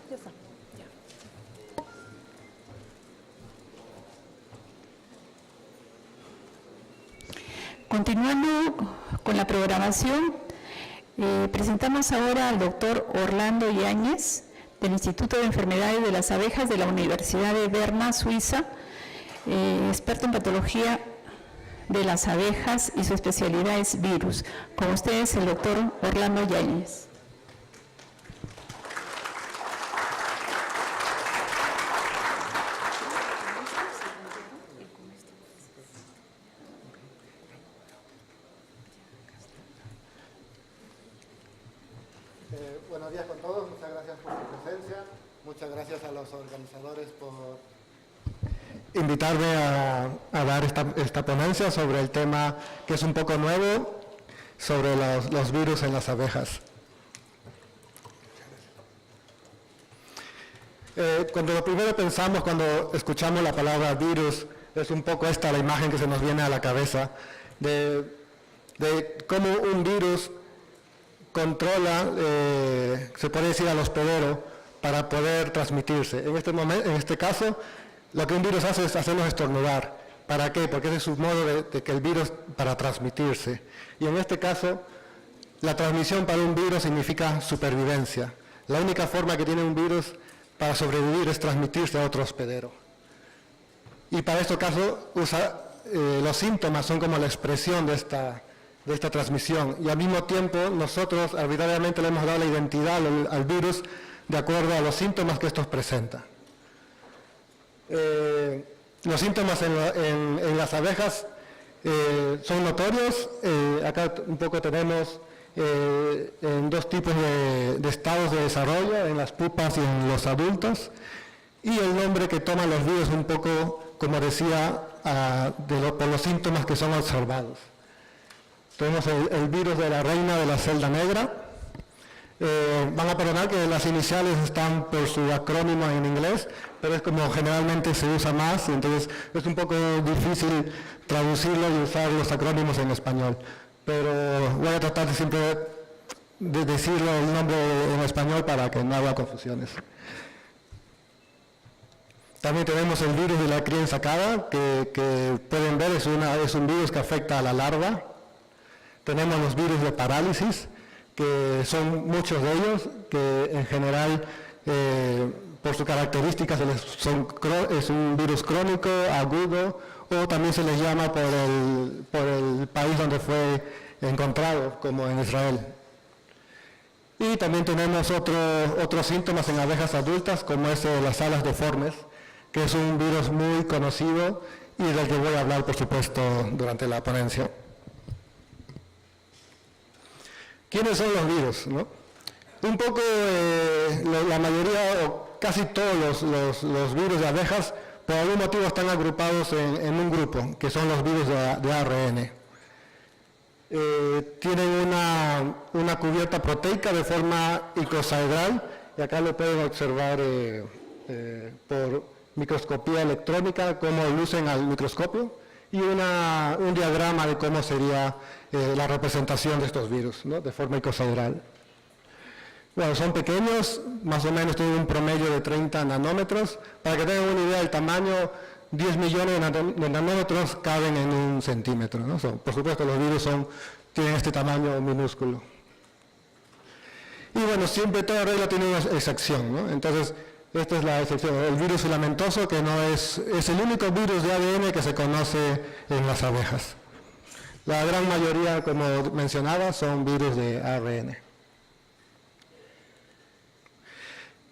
Ya está. Continuando con la programación, presentamos ahora al doctor Orlando Yáñez, del Instituto de Enfermedades de las Abejas de la Universidad de Berna, Suiza, experto en patología de las abejas y su especialidad es virus. Con ustedes el doctor Orlando Yáñez. Buenos días con todos, muchas gracias por su presencia, muchas gracias a los organizadores por invitarme a dar esta ponencia sobre el tema que es un poco nuevo, sobre los virus en las abejas. Cuando lo primero pensamos, cuando escuchamos la palabra virus, es un poco esta la imagen que se nos viene a la cabeza, de cómo un virus controla, se puede decir, al hospedero para poder transmitirse. En este caso, lo que un virus hace es hacernos estornudar. ¿Para qué? Porque ese es su modo de que el virus para transmitirse. Y en este caso, la transmisión para un virus significa supervivencia. La única forma que tiene un virus para sobrevivir es transmitirse a otro hospedero. Y para este caso, los síntomas son como la expresión de esta transmisión, y al mismo tiempo nosotros arbitrariamente le hemos dado la identidad al virus de acuerdo a los síntomas que estos presenta. Los síntomas en las abejas son notorios. Acá un poco tenemos en dos tipos de estados de desarrollo, en las pupas y en los adultos, y el nombre que toman los virus un poco, como decía, por los síntomas que son observados. Tenemos el virus de la reina de la celda negra. Van a perdonar que las iniciales están por su acrónimo en inglés, pero es como generalmente se usa más, entonces es un poco difícil traducirlo y usar los acrónimos en español. Pero voy a tratar siempre de decirlo el nombre en español para que no haya confusiones. También tenemos el virus de la cría ensacada, que pueden ver es un virus que afecta a la larva. Tenemos los virus de parálisis, que son muchos de ellos, que en general, por sus características, es un virus crónico, agudo, o también se les llama por el país donde fue encontrado, como en Israel. Y también tenemos otros síntomas en abejas adultas, como es las alas deformes, que es un virus muy conocido y del que voy a hablar, por supuesto, durante la ponencia. ¿Quiénes son los virus, no? Un poco la mayoría o casi todos los virus de abejas por algún motivo están agrupados en un grupo, que son los virus de ARN. Tienen una cubierta proteica de forma icosaedral, y acá lo pueden observar por microscopía electrónica, cómo lucen al microscopio, y un diagrama de cómo sería la representación de estos virus, ¿no? De forma icosaedral. Bueno, son pequeños, más o menos tienen un promedio de 30 nanómetros. Para que tengan una idea del tamaño, 10 millones de nanómetros caben en 1 centímetro, ¿no? Por supuesto, los virus tienen este tamaño minúsculo. Y bueno, siempre toda regla tiene una excepción, ¿no? Entonces, esta es la excepción. El virus filamentoso, que no es el único virus de ADN que se conoce en las abejas. La gran mayoría, como mencionaba, son virus de ARN.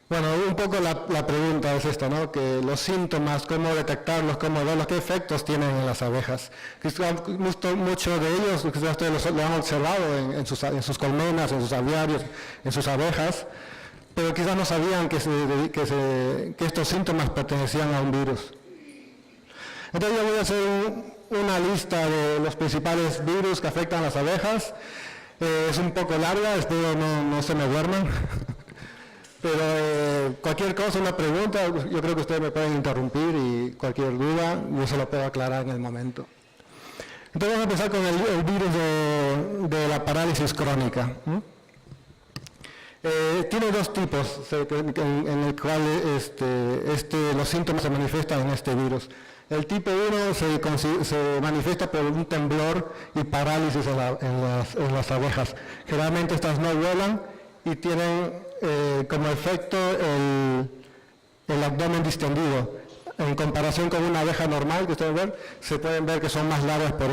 Bueno, un poco la pregunta es esta, ¿no? Que los síntomas, cómo detectarlos, cómo verlos, qué efectos tienen en las abejas. Muchos de ellos, ustedes lo han observado en sus colmenas, en sus aviarios, en sus abejas, pero quizás no sabían que estos síntomas pertenecían a un virus. Entonces yo voy a hacer una lista de los principales virus que afectan a las abejas. Es un poco larga, espero no se me duerman. Pero cualquier cosa, una pregunta, yo creo que ustedes me pueden interrumpir, y cualquier duda yo se lo puedo aclarar en el momento. Entonces vamos a empezar con el virus de la parálisis crónica. Tiene dos tipos en el cual los síntomas se manifiestan en este virus. El tipo 1 se manifiesta por un temblor y parálisis en las abejas. Generalmente estas no vuelan y tienen como efecto el abdomen distendido. En comparación con una abeja normal que ustedes ven, se pueden ver que son más largas por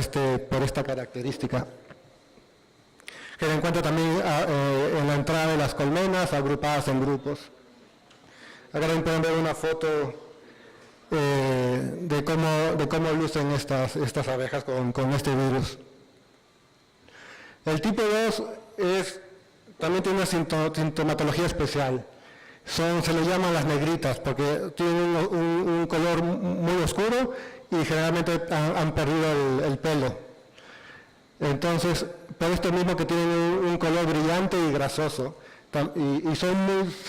esta característica. Que se encuentra también en la entrada de las colmenas, agrupadas en grupos. Acá también pueden ver una foto de cómo lucen estas abejas con este virus. El tipo 2 también tiene una sintomatología especial. Se le llaman las negritas porque tienen un color muy oscuro y generalmente han perdido el pelo. Entonces, por esto mismo que tienen un color brillante y grasoso, y se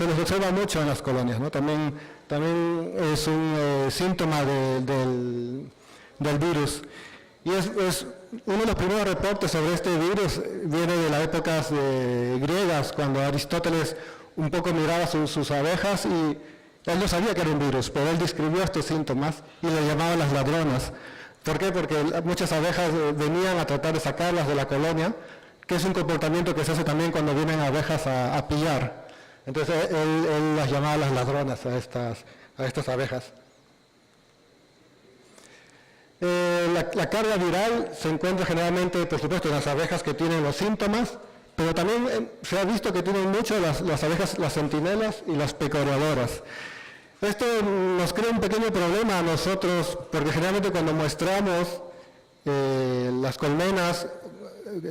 les observa mucho en las colonias, ¿no? También es un síntoma del virus. Y es uno de los primeros reportes sobre este virus viene de las épocas griegas, cuando Aristóteles un poco miraba sus abejas y él no sabía que era un virus, pero él describió estos síntomas y le llamaba las ladronas. ¿Por qué? Porque muchas abejas venían a tratar de sacarlas de la colonia, que es un comportamiento que se hace también cuando vienen abejas a pillar. Entonces él las llamaba las ladronas a estas abejas. La carga viral se encuentra generalmente, por supuesto, en las abejas que tienen los síntomas, pero también se ha visto que tienen mucho las abejas, las centinelas y las pecoreadoras. Esto nos crea un pequeño problema a nosotros, porque generalmente cuando muestramos las colmenas,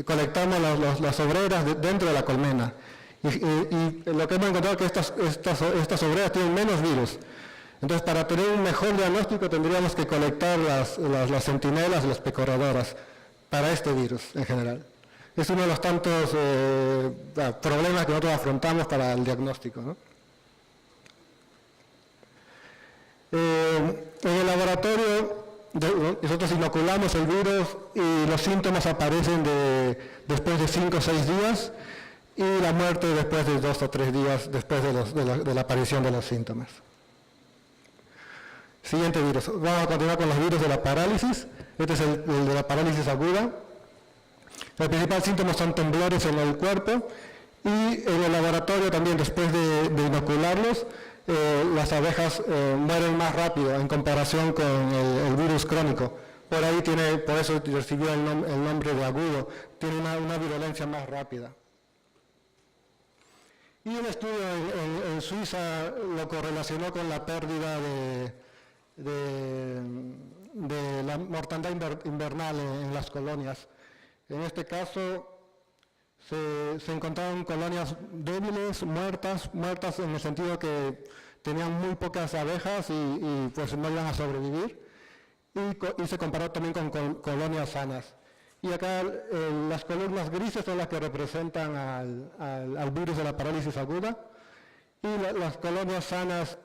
colectamos las obreras dentro de la colmena. Y lo que hemos encontrado es que estas obreras tienen menos virus. Entonces, para tener un mejor diagnóstico tendríamos que colectar las centinelas y las pecoreadoras para este virus en general. Es uno de los tantos problemas que nosotros afrontamos para el diagnóstico, ¿no? En el laboratorio nosotros inoculamos el virus y los síntomas aparecen después de 5 o 6 días y la muerte después de 2 o 3 días después de la aparición de los síntomas. Siguiente virus. Vamos a continuar con los virus de la parálisis. Este es el de la parálisis aguda. Los principales síntomas son temblores en el cuerpo y en el laboratorio también después de inocularlos las abejas mueren más rápido en comparación con el virus crónico. Por eso recibió el nombre de agudo, tiene una virulencia más rápida. Y un estudio en Suiza lo correlacionó con la pérdida de la mortandad invernal en las colonias. En este caso se encontraron colonias débiles, muertas en el sentido que tenían muy pocas abejas y pues no iban a sobrevivir, y se comparó también con colonias sanas. Y acá las columnas grises son las que representan al virus de la parálisis aguda, y las colonias sanas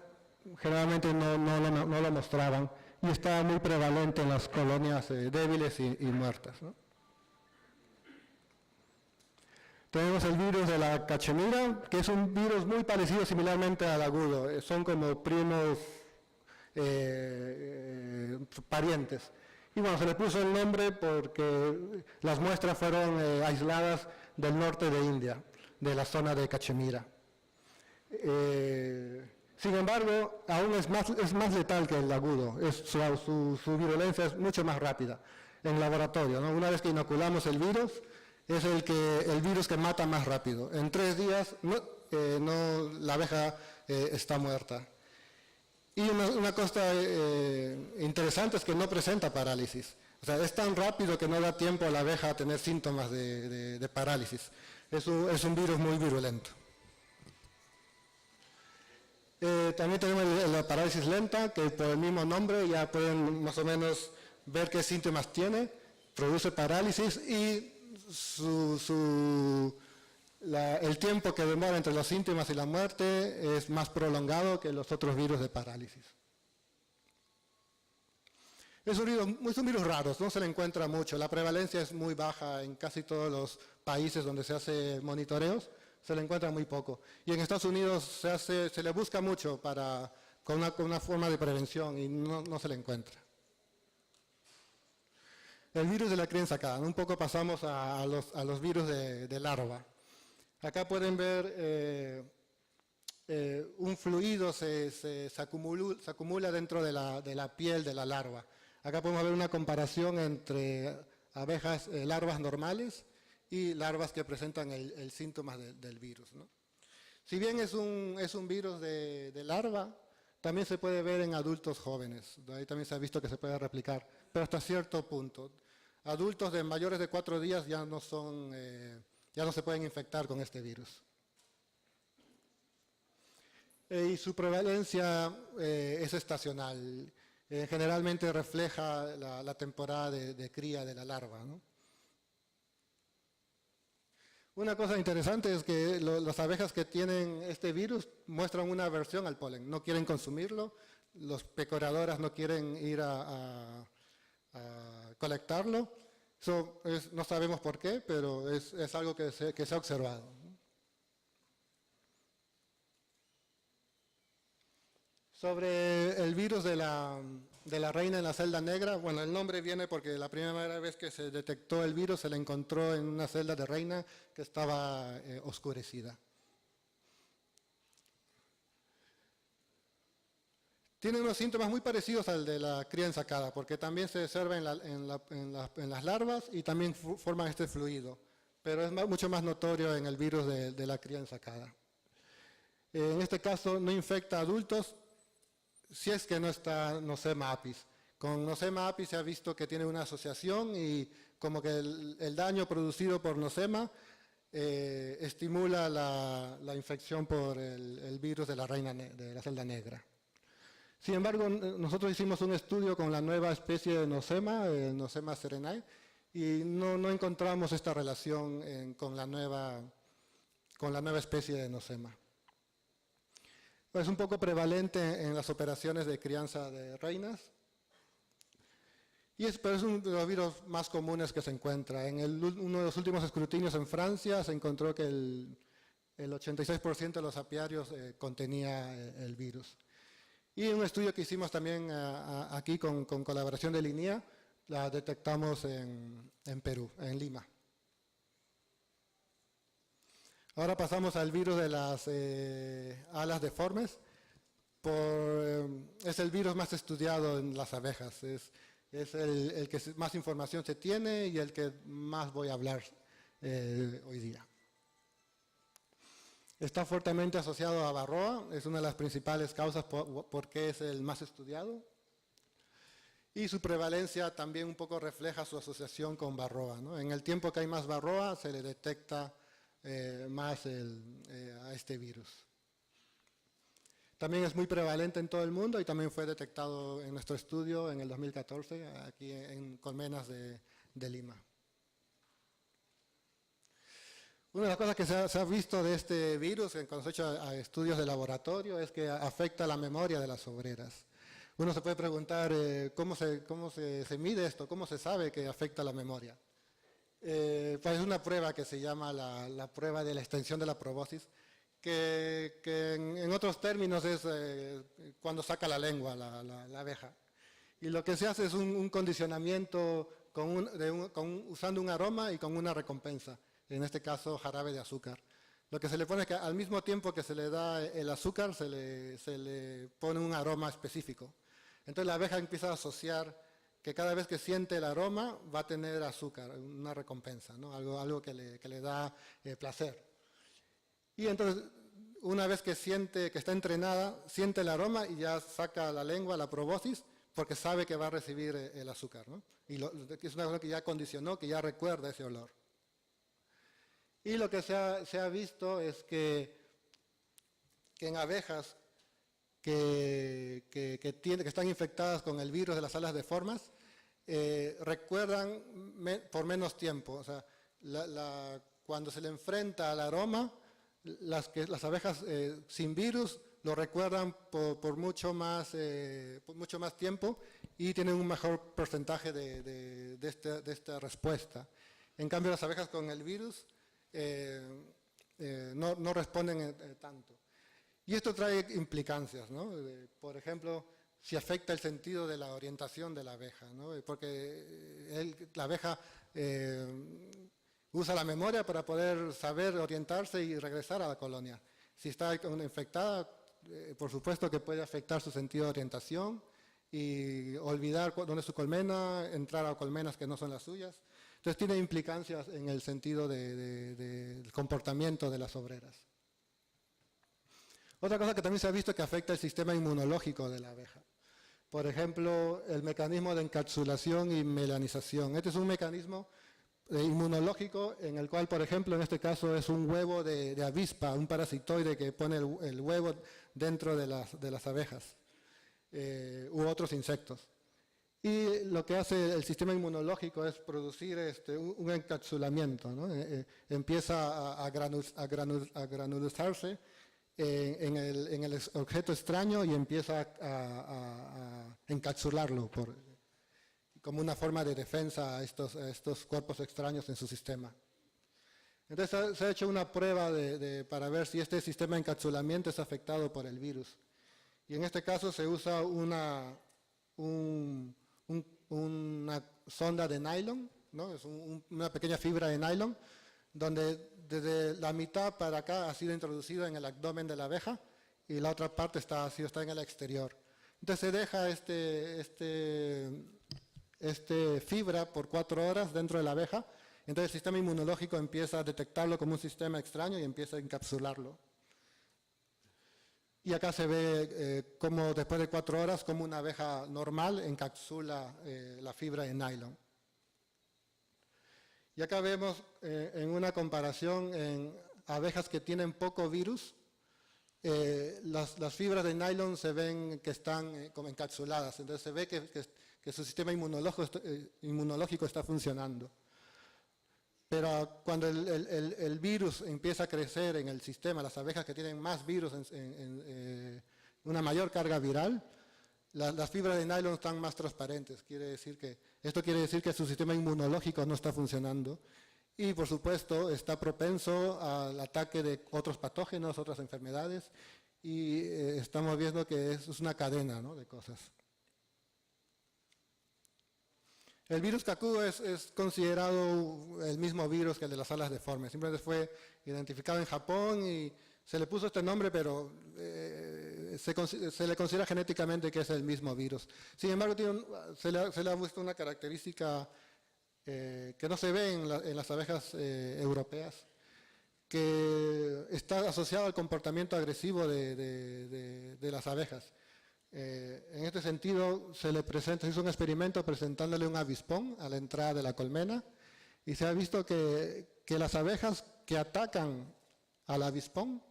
generalmente no lo mostraban, y estaba muy prevalente en las colonias débiles y muertas, ¿no? Tenemos el virus de la cachemira, que es un virus muy parecido similarmente al agudo. Son como primos parientes. Y bueno, se le puso el nombre porque las muestras fueron aisladas del norte de India, de la zona de Cachemira. Sin embargo, aún es más letal que el agudo. Su virulencia es mucho más rápida en laboratorio, ¿no? Una vez que inoculamos el virus, es el virus que mata más rápido. En 3 días la abeja está muerta. Y una cosa interesante es que no presenta parálisis. O sea, es tan rápido que no da tiempo a la abeja a tener síntomas de parálisis. Es un virus muy virulento. También tenemos la parálisis lenta, que por el mismo nombre ya pueden más o menos ver qué síntomas tiene. Produce parálisis y el tiempo que demora entre los síntomas y la muerte es más prolongado que los otros virus de parálisis. Es un virus raro, no se le encuentra mucho. La prevalencia es muy baja en casi todos los países donde se hace monitoreos. se le encuentra muy poco. Y en Estados Unidos se le busca mucho con una forma de prevención y no se le encuentra. El virus de la cría ensacada. Un poco pasamos a los virus de larva. Acá pueden ver un fluido se acumula dentro de la piel de la larva. Acá podemos ver una comparación entre abejas, larvas normales y larvas que presentan el síntoma del virus, ¿no? Si bien es un virus de larva, también se puede ver en adultos jóvenes. De ahí también se ha visto que se puede replicar, pero hasta cierto punto. Adultos de mayores de 4 días ya no se pueden infectar con este virus. Y su prevalencia es estacional. Generalmente refleja la temporada de cría de la larva, ¿no? Una cosa interesante es que las abejas que tienen este virus muestran una aversión al polen, no quieren consumirlo, los pecoradoras no quieren ir a colectarlo. Eso no sabemos por qué, pero es algo que se ha observado. Sobre el virus de la reina en la celda negra, bueno, el nombre viene porque la primera vez que se detectó el virus se le encontró en una celda de reina que estaba oscurecida. Tiene unos síntomas muy parecidos al de la cría ensacada, porque también se observa en las larvas y también forman este fluido, pero es mucho más notorio en el virus de la cría ensacada. En este caso no infecta a adultos si es que no está Nosema apis. Con Nosema apis se ha visto que tiene una asociación y como que el daño producido por Nosema estimula la infección por el virus de la reina de la celda negra. Sin embargo, nosotros hicimos un estudio con la nueva especie de Nosema, el Nosema serenae, y no encontramos esta relación con la nueva especie de Nosema. Es un poco prevalente en las operaciones de crianza de reinas, pero es uno de los virus más comunes que se encuentra. En uno de los últimos escrutinios en Francia se encontró que el 86% de los apiarios contenía el virus. Y en un estudio que hicimos también aquí con colaboración de Linea, la detectamos en Perú, en Lima. Ahora pasamos al virus de las alas deformes. Es el virus más estudiado en las abejas. Es el que más información se tiene y el que más voy a hablar hoy día. Está fuertemente asociado a varroa, es una de las principales causas por qué es el más estudiado. Y su prevalencia también un poco refleja su asociación con varroa, ¿no? En el tiempo que hay más varroa se le detecta más a este virus. También es muy prevalente en todo el mundo y también fue detectado en nuestro estudio en el 2014, aquí en colmenas de Lima. Una de las cosas que se ha visto de este virus cuando se ha hecho estudios de laboratorio es que afecta la memoria de las obreras. Uno se puede preguntar cómo se mide esto, cómo se sabe que afecta la memoria. Pues es una prueba que se llama la prueba de la extensión de la probosis, que en otros términos es cuando saca la lengua la abeja. Y lo que se hace es un condicionamiento usando un aroma y con una recompensa. En este caso jarabe de azúcar. Lo que se le pone es que al mismo tiempo que se le da el azúcar, se le pone un aroma específico. Entonces la abeja empieza a asociar que cada vez que siente el aroma va a tener azúcar, una recompensa, ¿no? Algo que le da placer. Y entonces, una vez que está entrenada, siente el aroma y ya saca la lengua, la probosis, porque sabe que va a recibir el azúcar, ¿no? Y es una cosa que ya condicionó, que ya recuerda ese olor. Y lo que se ha visto es que en abejas que están infectadas con el virus de las alas deformes, recuerdan por menos tiempo. O sea, cuando se le enfrenta al aroma, las abejas sin virus lo recuerdan por mucho más tiempo y tienen un mejor porcentaje de esta respuesta. En cambio, las abejas con el virus no responden tanto. Y esto trae implicancias, ¿no? Por ejemplo, si afecta el sentido de la orientación de la abeja, ¿no? Porque la abeja usa la memoria para poder saber orientarse y regresar a la colonia. Si está infectada, por supuesto que puede afectar su sentido de orientación y olvidar dónde es su colmena, entrar a colmenas que no son las suyas. Entonces tiene implicancias en el sentido del comportamiento de las obreras. Otra cosa que también se ha visto es que afecta el sistema inmunológico de la abeja. Por ejemplo, el mecanismo de encapsulación y melanización. Este es un mecanismo inmunológico en el cual, por ejemplo, en este caso es un huevo de avispa, un parasitoide que pone el huevo dentro de las abejas u otros insectos. Y lo que hace el sistema inmunológico es producir un encapsulamiento, ¿no? Empieza a granulizarse en el objeto extraño y empieza a encapsularlo como una forma de defensa a estos cuerpos extraños en su sistema. Entonces se ha hecho una prueba para ver si este sistema de encapsulamiento es afectado por el virus. Y en este caso se usa una sonda de nylon, ¿no? Es una pequeña fibra de nylon, donde desde la mitad para acá ha sido introducido en el abdomen de la abeja y la otra parte está en el exterior. Entonces se deja fibra por 4 horas dentro de la abeja, entonces el sistema inmunológico empieza a detectarlo como un sistema extraño y empieza a encapsularlo. Y acá se ve como después de 4 horas, como una abeja normal encapsula la fibra de nylon. Y acá vemos en una comparación en abejas que tienen poco virus, las fibras de nylon se ven que están como encapsuladas, entonces se ve que su sistema inmunológico está funcionando. Pero cuando el virus empieza a crecer en el sistema, las abejas que tienen más virus, una mayor carga viral, las fibras de nylon están más transparentes. Esto quiere decir que su sistema inmunológico no está funcionando y, por supuesto, está propenso al ataque de otros patógenos, otras enfermedades, y estamos viendo que es una cadena, ¿no?, de cosas. El virus Kakugo es considerado el mismo virus que el de las alas deformes. Simplemente fue identificado en Japón y se le puso este nombre, pero se le considera genéticamente que es el mismo virus. Sin embargo, se le ha visto una característica que no se ve en las abejas europeas, que está asociado al comportamiento agresivo de las abejas. En este sentido, se hizo un experimento presentándole un avispón a la entrada de la colmena y se ha visto que las abejas que atacan al avispón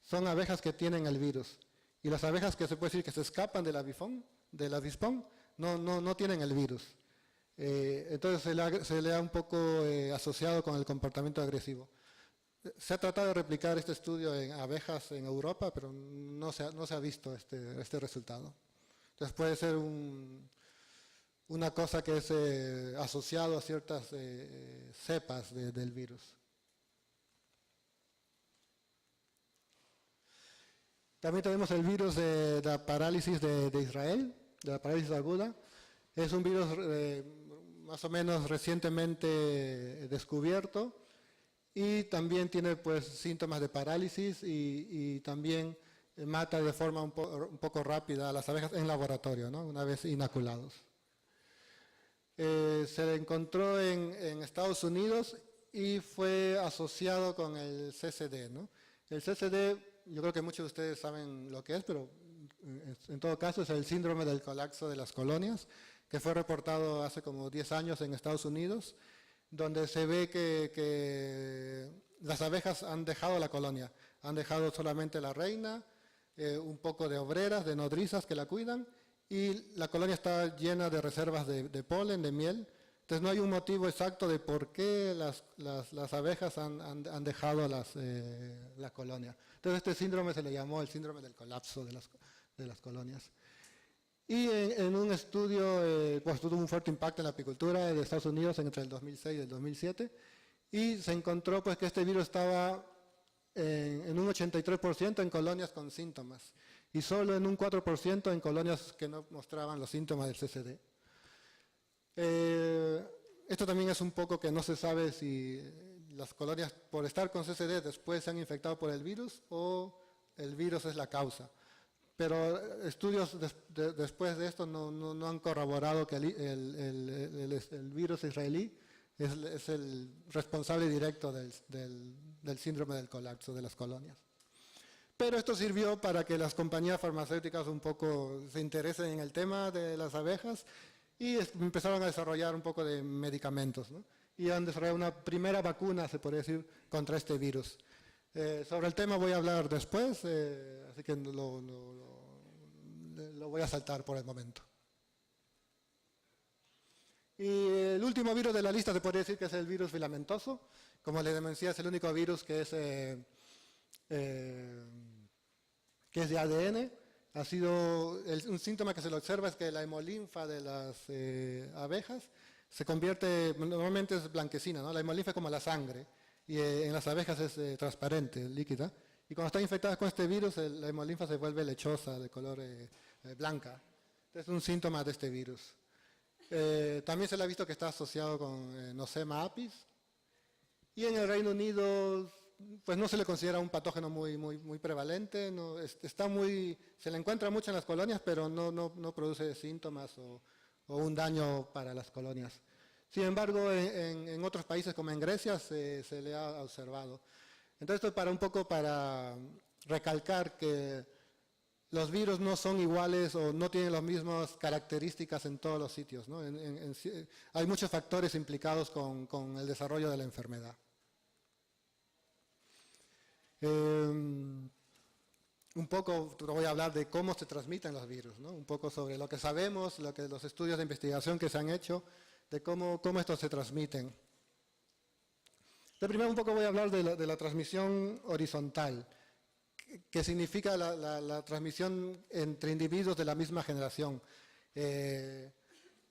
son abejas que tienen el virus. Y las abejas que se puede decir que se escapan del avispón no tienen el virus. Entonces se le ha un poco asociado con el comportamiento agresivo. Se ha tratado de replicar este estudio en abejas en Europa, pero no se ha visto este resultado. Entonces puede ser una cosa que es asociado a ciertas cepas del virus. También tenemos el virus de la parálisis de Israel, de la parálisis aguda. Es un virus más o menos recientemente descubierto. Y también tiene pues síntomas de parálisis y también mata de forma un poco rápida a las abejas en laboratorio, ¿no?, una vez inoculados. Se encontró en Estados Unidos y fue asociado con el CCD, ¿no? El CCD, yo creo que muchos de ustedes saben lo que es, pero en todo caso es el síndrome del colapso de las colonias, que fue reportado hace como 10 años en Estados Unidos, donde se ve que las abejas han dejado la colonia, han dejado solamente la reina, un poco de obreras, de nodrizas que la cuidan, y la colonia está llena de reservas de polen, de miel. Entonces no hay un motivo exacto de por qué las abejas han dejado la colonia. Entonces este síndrome se le llamó el síndrome del colapso de las colonias. Y en un estudio, pues tuvo un fuerte impacto en la apicultura de Estados Unidos entre el 2006 y el 2007, y se encontró pues que este virus estaba en un 83% en colonias con síntomas y solo en un 4% en colonias que no mostraban los síntomas del CCD. Esto también es un poco que no se sabe si las colonias por estar con CCD después se han infectado por el virus o el virus es la causa. Pero estudios después de esto no han corroborado que el virus israelí es el responsable directo del síndrome del colapso de las colonias. Pero esto sirvió para que las compañías farmacéuticas un poco se interesen en el tema de las abejas y empezaron a desarrollar un poco de medicamentos, ¿no? Y han desarrollado una primera vacuna, se podría decir, contra este virus. Sobre el tema voy a hablar después, así que lo voy a saltar por el momento. Y el último virus de la lista se podría decir que es el virus filamentoso. Como les decía, es el único virus que es de ADN. Ha sido un síntoma que se lo observa es que la hemolinfa de las abejas se convierte, normalmente es blanquecina, ¿no? La hemolinfa es como la sangre y en las abejas es transparente, líquida. Y cuando están infectadas con este virus, la hemolinfa se vuelve lechosa, de color blanca. Es un síntoma de este virus. También se le ha visto que está asociado con Nosema apis. Y en el Reino Unido pues no se le considera un patógeno muy prevalente, se le encuentra mucho en las colonias, pero no produce síntomas o un daño para las colonias. Sin embargo, en otros países como en Grecia se le ha observado. Entonces, esto para recalcar que los virus no son iguales o no tienen las mismas características en todos los sitios, ¿no? Hay muchos factores implicados con el desarrollo de la enfermedad. Un poco voy a hablar de cómo se transmiten los virus, ¿no? Un poco sobre lo que sabemos, los estudios de investigación que se han hecho, de cómo estos se transmiten. Primero un poco voy a hablar de la transmisión horizontal, que significa la transmisión entre individuos de la misma generación. En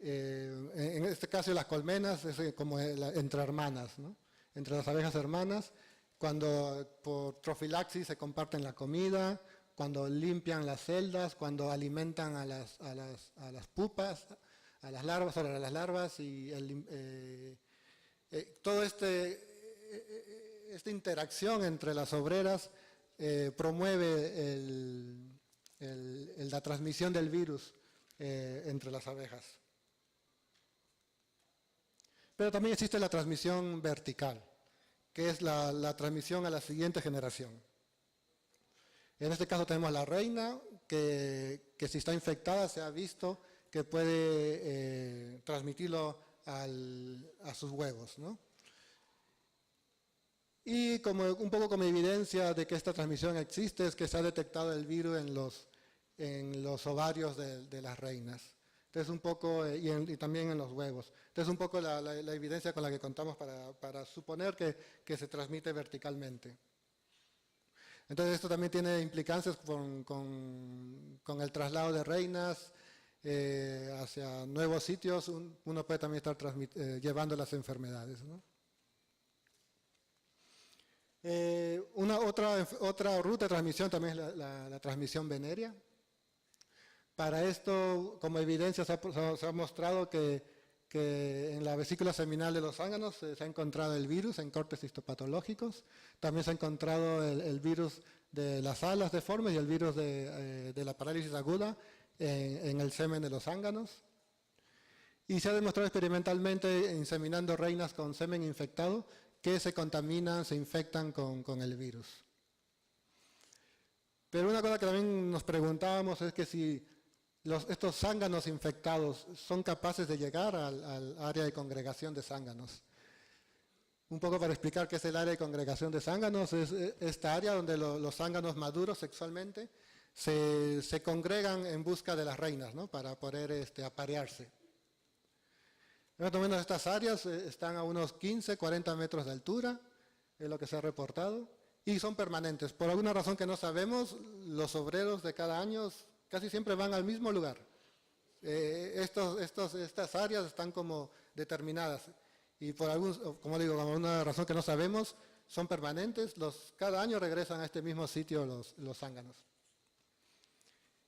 este caso las colmenas es como entre hermanas, ¿no? Entre las abejas hermanas, cuando por profilaxis se comparten la comida, cuando limpian las celdas, cuando alimentan a las pupas, a las larvas y toda esta interacción entre las obreras promueve la transmisión del virus entre las abejas. Pero también existe la transmisión vertical, que es la transmisión a la siguiente generación. En este caso tenemos la reina, que si está infectada se ha visto que puede transmitirlo a sus huevos, ¿no? Y un poco como evidencia de que esta transmisión existe es que se ha detectado el virus en los ovarios de las reinas. Entonces un poco, y también en los huevos. Entonces un poco la evidencia con la que contamos para suponer que se transmite verticalmente. Entonces esto también tiene implicancias con el traslado de reinas hacia nuevos sitios. Uno puede también estar llevando las enfermedades, ¿no? Otra ruta de transmisión también es la transmisión venérea. Para esto, como evidencia, se ha mostrado que en la vesícula seminal de los zánganos se ha encontrado el virus en cortes histopatológicos. También se ha encontrado el virus de las alas deformes y el virus de la parálisis aguda en el semen de los zánganos. Y se ha demostrado experimentalmente, inseminando reinas con semen infectado, que se contaminan, se infectan con el virus. Pero una cosa que también nos preguntábamos es que si estos zánganos infectados son capaces de llegar al área de congregación de zánganos. Un poco para explicar qué es el área de congregación de zánganos, es esta área donde los zánganos maduros sexualmente se congregan en busca de las reinas, ¿no? Para poder aparearse. Más o menos estas áreas están a unos 15, 40 metros de altura, es lo que se ha reportado, y son permanentes. Por alguna razón que no sabemos, los obreros de cada año casi siempre van al mismo lugar. Estas áreas están como determinadas y por alguna razón que no sabemos, son permanentes, cada año regresan a este mismo sitio los zánganos.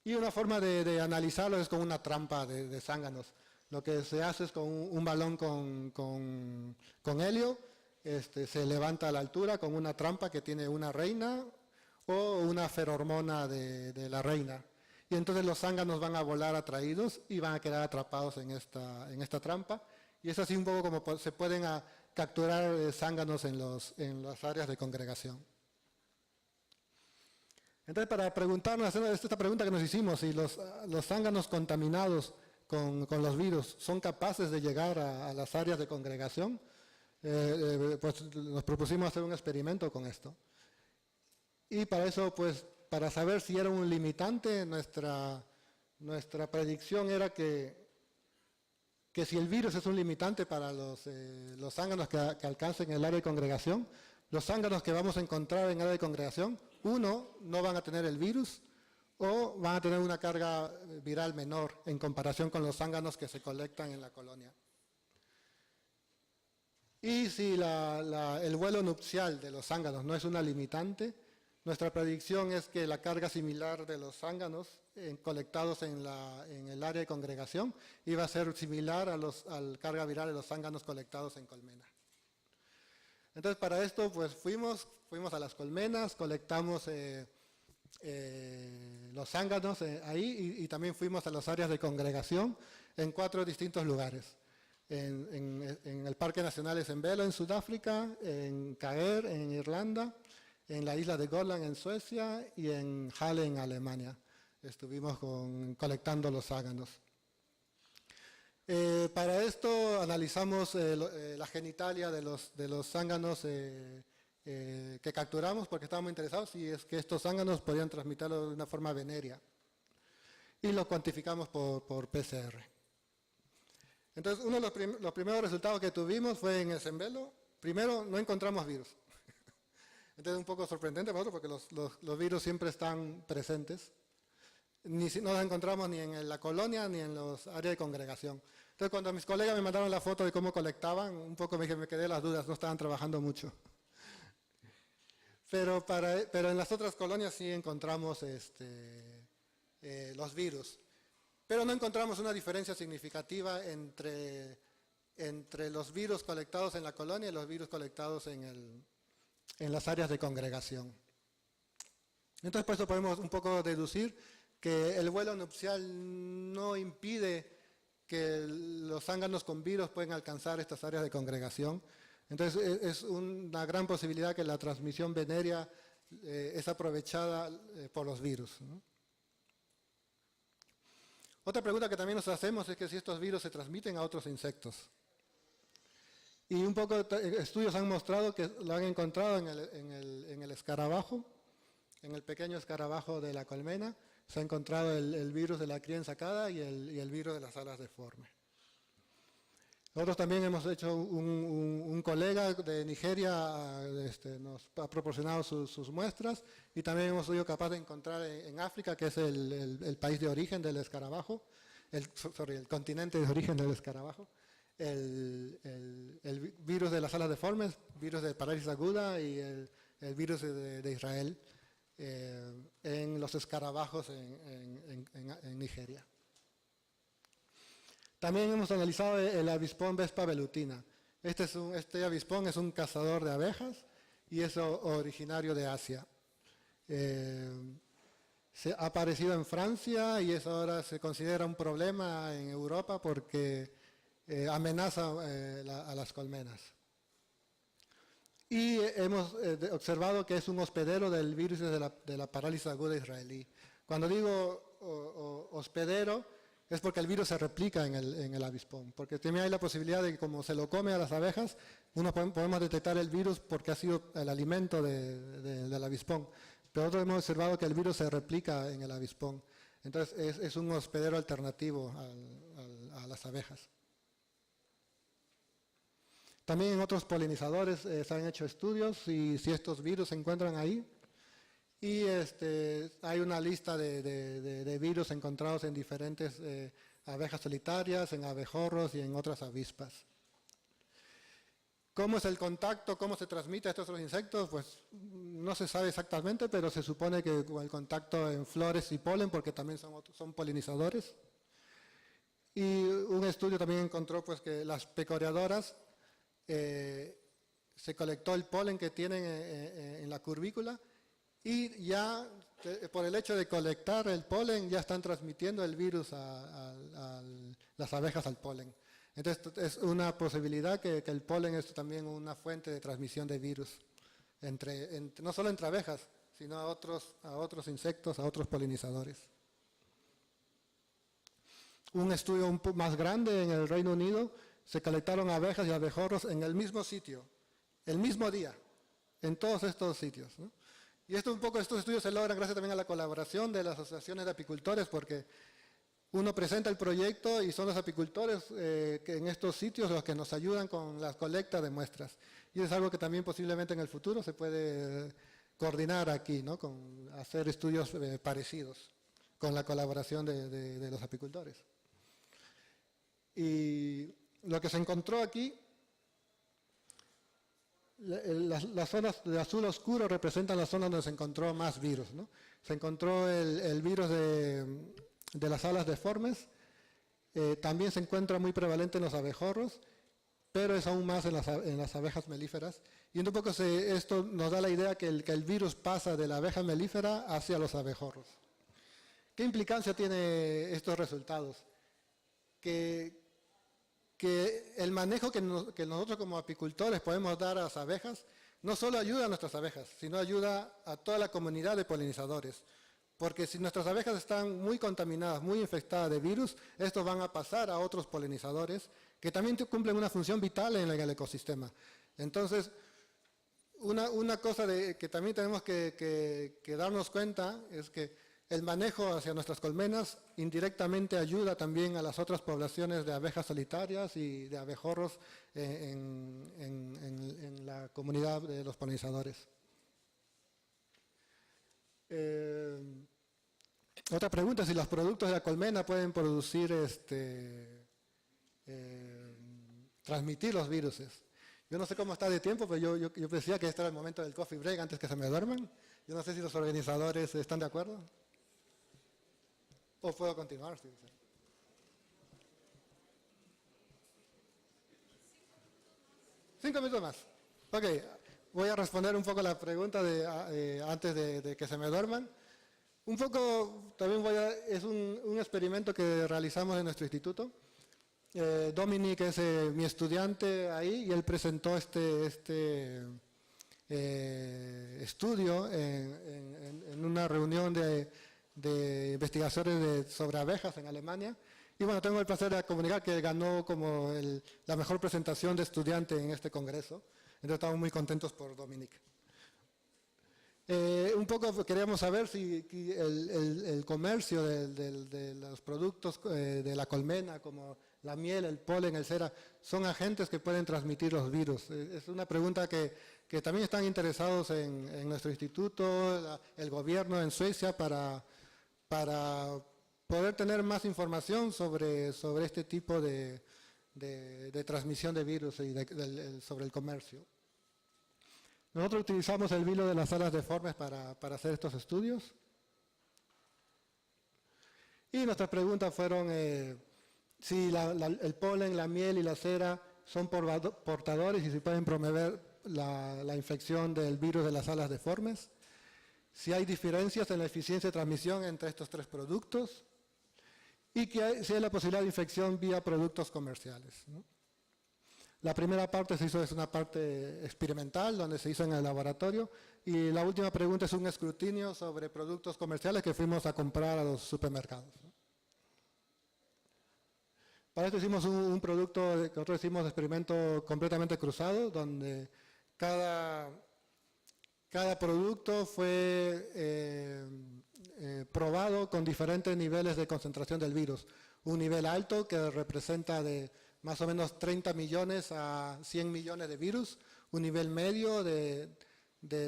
Y una forma de analizarlo es con una trampa de zánganos. Lo que se hace es con un balón con helio, se levanta a la altura con una trampa que tiene una reina o una ferormona de la reina. Y entonces los zánganos van a volar atraídos y van a quedar atrapados en esta trampa. Y es así un poco como se pueden capturar zánganos en las áreas de congregación. Entonces, para preguntarnos, hacer esta pregunta que nos hicimos, si los zánganos contaminados con los virus son capaces de llegar a las áreas de congregación, pues nos propusimos hacer un experimento con esto. Y para eso, pues, para saber si era un limitante, nuestra predicción era que si el virus es un limitante para los zánganos que alcancen el área de congregación, los zánganos que vamos a encontrar en el área de congregación, uno, no van a tener el virus o van a tener una carga viral menor en comparación con los zánganos que se colectan en la colonia. Y si el vuelo nupcial de los zánganos no es una limitante, nuestra predicción es que la carga similar de los zánganos colectados en el área de congregación iba a ser similar a la carga viral de los zánganos colectados en colmena. Entonces, para esto, pues fuimos a las colmenas, colectamos los zánganos ahí y también fuimos a las áreas de congregación en 4 distintos lugares. En el Parque Nacional de Zembelo, en Sudáfrica, en Caer, en Irlanda, en la isla de Gotland, en Suecia, y en Halle, en Alemania. Estuvimos colectando los zánganos. Para esto analizamos la genitalia de los zánganos que capturamos, porque estábamos interesados si es que estos zánganos podían transmitirlo de una forma venérea. Y lo cuantificamos por PCR. Entonces, uno de los primeros resultados que tuvimos fue en el Zembelo. Primero, no encontramos virus. Entonces, es un poco sorprendente para nosotros, porque los virus siempre están presentes. No los encontramos ni en la colonia ni en los áreas de congregación. Entonces, cuando mis colegas me mandaron la foto de cómo colectaban, un poco me quedé las dudas, no estaban trabajando mucho. Pero en las otras colonias sí encontramos los virus. Pero no encontramos una diferencia significativa entre los virus colectados en la colonia y los virus colectados en las áreas de congregación. Entonces, por eso podemos un poco deducir que el vuelo nupcial no impide que los zánganos con virus pueden alcanzar estas áreas de congregación. Entonces, es una gran posibilidad que la transmisión venérea es aprovechada por los virus, ¿no? Otra pregunta que también nos hacemos es que si estos virus se transmiten a otros insectos. Y un poco estudios han mostrado que lo han encontrado en el escarabajo, en el pequeño escarabajo de la colmena. Se ha encontrado el virus de la cría ensacada y el virus de las alas deformes. Nosotros también hemos hecho, un colega de Nigeria nos ha proporcionado sus muestras, y también hemos sido capaces de encontrar en África, que es el país de origen del escarabajo, el continente de origen del escarabajo, el virus de las alas deformes, virus de parálisis aguda y el virus de Israel en los escarabajos en Nigeria. También hemos analizado el avispón Vespa velutina. Este avispón es un cazador de abejas y es originario de Asia. Se ha aparecido en Francia y ahora se considera un problema en Europa porque amenaza a las colmenas. Y hemos observado que es un hospedero del virus de la parálisis aguda israelí. Cuando digo hospedero, es porque el virus se replica en el avispón, porque también hay la posibilidad de que, como se lo come a las abejas, podemos detectar el virus porque ha sido el alimento del avispón. Pero nosotros hemos observado que el virus se replica en el avispón. Entonces es un hospedero alternativo a las abejas. También en otros polinizadores se han hecho estudios y si estos virus se encuentran ahí. Y hay una lista de virus encontrados en diferentes abejas solitarias, en abejorros y en otras avispas. ¿Cómo es el contacto? ¿Cómo se transmite a estos otros insectos? Pues no se sabe exactamente, pero se supone que con el contacto en flores y polen, porque también son polinizadores. Y un estudio también encontró pues, que las pecoreadoras, se colectó el polen que tienen en la curvícula y ya por el hecho de colectar el polen ya están transmitiendo el virus a las abejas al polen. Entonces es una posibilidad que el polen es también una fuente de transmisión de virus, no solo entre abejas, sino a otros insectos, a otros polinizadores. Un estudio un poco más grande en el Reino Unido, se colectaron abejas y abejorros en el mismo sitio, el mismo día, en todos estos sitios, ¿no? Y estos estudios se logran gracias también a la colaboración de las asociaciones de apicultores, porque uno presenta el proyecto y son los apicultores que en estos sitios los que nos ayudan con la colecta de muestras. Y es algo que también posiblemente en el futuro se puede coordinar aquí, ¿no? Con hacer estudios parecidos, con la colaboración de los apicultores. Y lo que se encontró aquí, las zonas de azul oscuro representan las zonas donde se encontró más virus, ¿no? Se encontró el virus de las alas deformes, también se encuentra muy prevalente en los abejorros, pero es aún más en las abejas melíferas. Y un poco esto nos da la idea que el virus pasa de la abeja melífera hacia los abejorros. ¿Qué implicancia tiene estos resultados? Que el manejo que nosotros como apicultores podemos dar a las abejas no solo ayuda a nuestras abejas, sino ayuda a toda la comunidad de polinizadores. Porque si nuestras abejas están muy contaminadas, muy infectadas de virus, estos van a pasar a otros polinizadores que también cumplen una función vital en el ecosistema. Entonces, una cosa que también tenemos que darnos cuenta es que el manejo hacia nuestras colmenas indirectamente ayuda también a las otras poblaciones de abejas solitarias y de abejorros en la comunidad de los polinizadores. Otra pregunta es si los productos de la colmena pueden producir, transmitir los virus. Yo no sé cómo está de tiempo, pero yo decía que este era el momento del coffee break antes que se me duerman. Yo no sé si los organizadores están de acuerdo. ¿O puedo continuar? Sí. 5 minutos más. Ok, voy a responder un poco la pregunta antes de que se me duerman. Un poco, también es un experimento que realizamos en nuestro instituto. Dominic es mi estudiante ahí y él presentó este estudio en una reunión de investigaciones sobre abejas en Alemania. Y bueno, tengo el placer de comunicar que ganó como la mejor presentación de estudiante en este congreso. Entonces estamos muy contentos por Dominic. Un poco queríamos saber si el comercio de los productos de la colmena, como la miel, el polen, el cera, son agentes que pueden transmitir los virus. Es una pregunta que también están interesados en nuestro instituto, el gobierno en Suecia, para poder tener más información sobre este tipo de transmisión de virus y sobre el comercio. Nosotros utilizamos el vilo de las alas deformes para hacer estos estudios. Y nuestras preguntas fueron si el polen, la miel y la cera son portadores y si pueden promover la infección del virus de las alas deformes. Si hay diferencias en la eficiencia de transmisión entre estos tres productos. Y si hay la posibilidad de infección vía productos comerciales, ¿no? La primera parte es una parte experimental, donde se hizo en el laboratorio, y la última pregunta es un escrutinio sobre productos comerciales que fuimos a comprar a los supermercados, ¿no? Para esto hicimos un producto que nosotros hicimos de experimento completamente cruzado, donde cada producto fue probado con diferentes niveles de concentración del virus. Un nivel alto que representa de más o menos 30 millones a 100 millones de virus, un nivel medio de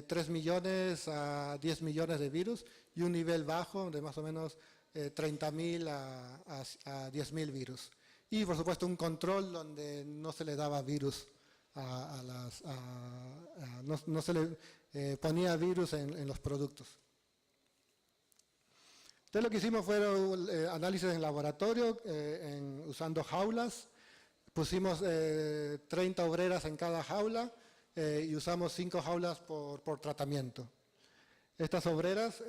3 millones a 10 millones de virus y un nivel bajo de más o menos 30.000 a 10.000 virus. Y por supuesto un control donde no se le daba virus no se le ponía virus en los productos. Entonces lo que hicimos fueron análisis en laboratorio, usando jaulas. Pusimos 30 obreras en cada jaula y usamos 5 jaulas por tratamiento. Estas obreras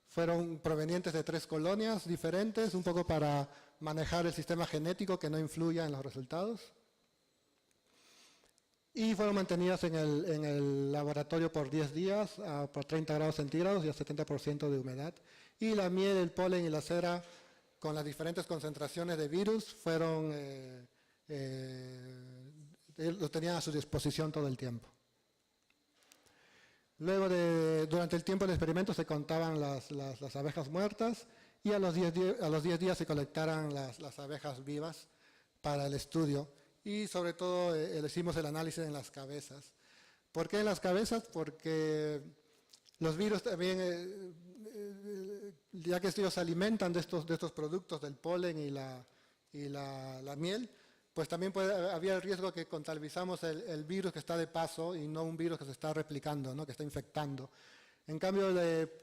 fueron provenientes de 3 colonias diferentes, un poco para manejar el sistema genético que no influya en los resultados. Y fueron mantenidas en el laboratorio por 10 días, por 30 grados centígrados y a 70% de humedad. Y la miel, el polen y la cera, con las diferentes concentraciones de virus, los tenían a su disposición todo el tiempo. Luego, durante el tiempo del experimento, se contaban las abejas muertas y a los 10 días se colectaran las abejas vivas para el estudio. Y sobre todo hicimos el análisis en las cabezas. ¿Por qué en las cabezas? Porque los virus también, ya que ellos se alimentan de estos productos, del polen y la miel, pues también había el riesgo que contabilizamos el virus que está de paso y no un virus que se está replicando, ¿no? Que está infectando. En cambio,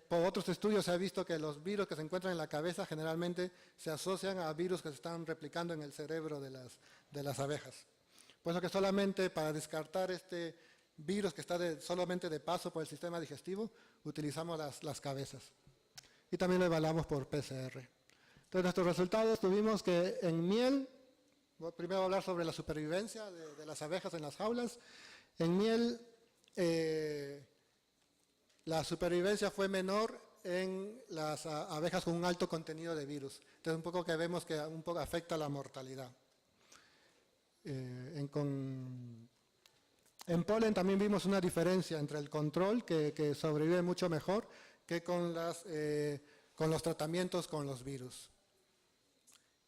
por otros estudios se ha visto que los virus que se encuentran en la cabeza generalmente se asocian a virus que se están replicando en el cerebro de las abejas. Por eso que solamente para descartar este virus que está solamente de paso por el sistema digestivo, utilizamos las cabezas. Y también lo evaluamos por PCR. Entonces, nuestros resultados tuvimos que en miel, primero hablar sobre la supervivencia de las abejas en las jaulas. En miel, la supervivencia fue menor en las abejas con un alto contenido de virus. Entonces, un poco que vemos que un poco afecta la mortalidad. En polen también vimos una diferencia entre el control, que sobrevive mucho mejor, que con los tratamientos con los virus.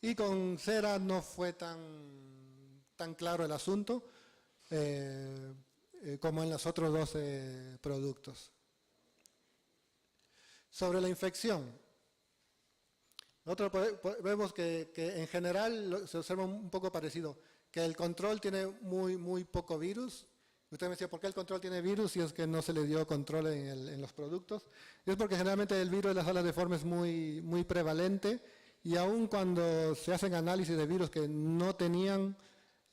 Y con cera no fue tan claro el asunto como en los otros 12 productos. Sobre la infección, nosotros vemos que en general se observa un poco parecido, que el control tiene muy poco virus. Usted me decía, ¿por qué el control tiene virus si es que no se le dio control en los productos? Y es porque generalmente el virus de las salas de forma es muy prevalente, y aun cuando se hacen análisis de virus que no tenían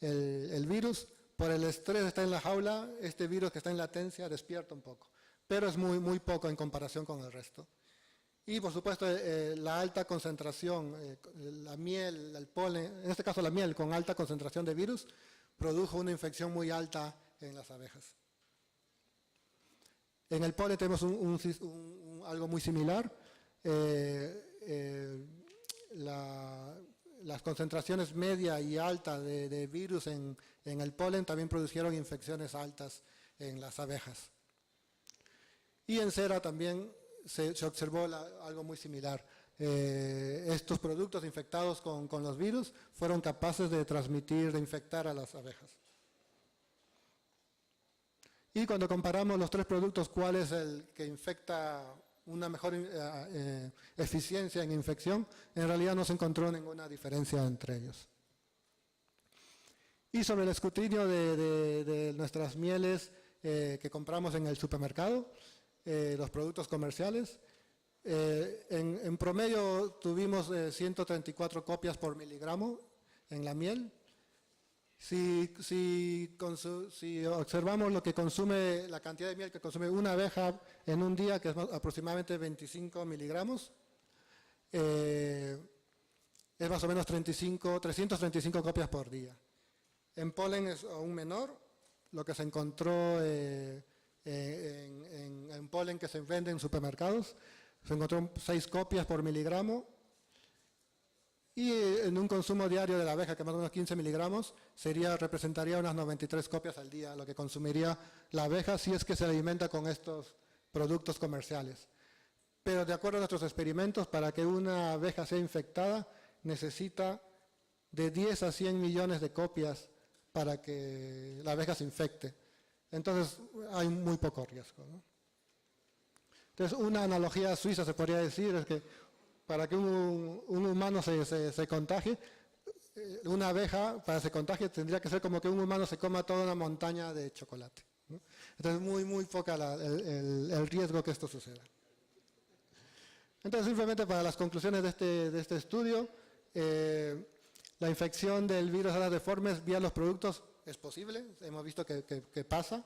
el virus, por el estrés de estar en la jaula, este virus que está en latencia despierta un poco, pero es muy poco en comparación con el resto. Y por supuesto la alta concentración, la miel, el polen, en este caso la miel con alta concentración de virus, produjo una infección muy alta en las abejas. En el polen tenemos algo muy similar. Las concentraciones media y alta de virus en el polen también produjeron infecciones altas en las abejas. Y en cera también se observó algo muy similar. Estos productos infectados con los virus fueron capaces de infectar a las abejas. Y cuando comparamos los 3 productos, ¿cuál es el que infecta una mejor eficiencia en infección? En realidad no se encontró ninguna diferencia entre ellos. Y sobre el escrutinio de nuestras mieles que compramos en el supermercado, los productos comerciales, en promedio tuvimos 134 copias por miligramo en la miel. Si observamos lo que consume, la cantidad de miel que consume una abeja en un día, que es aproximadamente 25 miligramos, es más o menos 335 copias por día. En polen es aún menor. Lo que se encontró en polen que se vende en supermercados, se encontró 6 copias por miligramo. Y en un consumo diario de la abeja, que más o menos 15 miligramos, representaría unas 93 copias al día, lo que consumiría la abeja si es que se alimenta con estos productos comerciales. Pero de acuerdo a nuestros experimentos, para que una abeja sea infectada, necesita de 10 a 100 millones de copias para que la abeja se infecte. Entonces hay muy poco riesgo, ¿no? Entonces, una analogía suiza se podría decir es que para que un humano se contagie, una abeja, para que se contagie, tendría que ser como que un humano se coma toda una montaña de chocolate, ¿no? Entonces, muy poca el riesgo que esto suceda. Entonces, simplemente para las conclusiones de este estudio, la infección del virus alas deformes vía los productos es posible, hemos visto que pasa.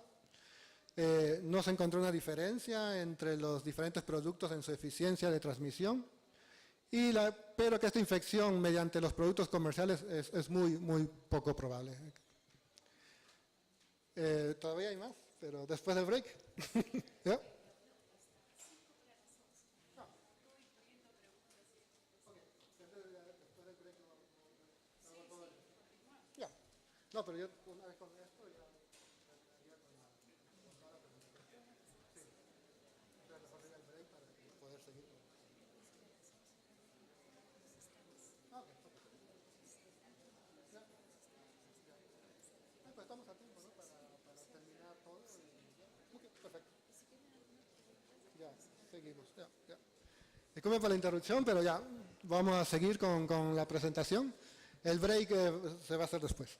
No se encontró una diferencia entre los diferentes productos en su eficiencia de transmisión, pero que esta infección mediante los productos comerciales es muy poco probable. Todavía hay más, pero después del break. ¿Ya? Ya. No, pero yo una vez con esto ya terminaría con toda la presentación. Sí. Entonces mejor ir al break para poder seguir. Ok. Ya. Pues estamos a tiempo, ¿no? Para terminar todo. Ok, perfecto. Ya, seguimos. Ya. Disculpen por la interrupción, pero ya vamos a seguir con la presentación. El break se va a hacer después.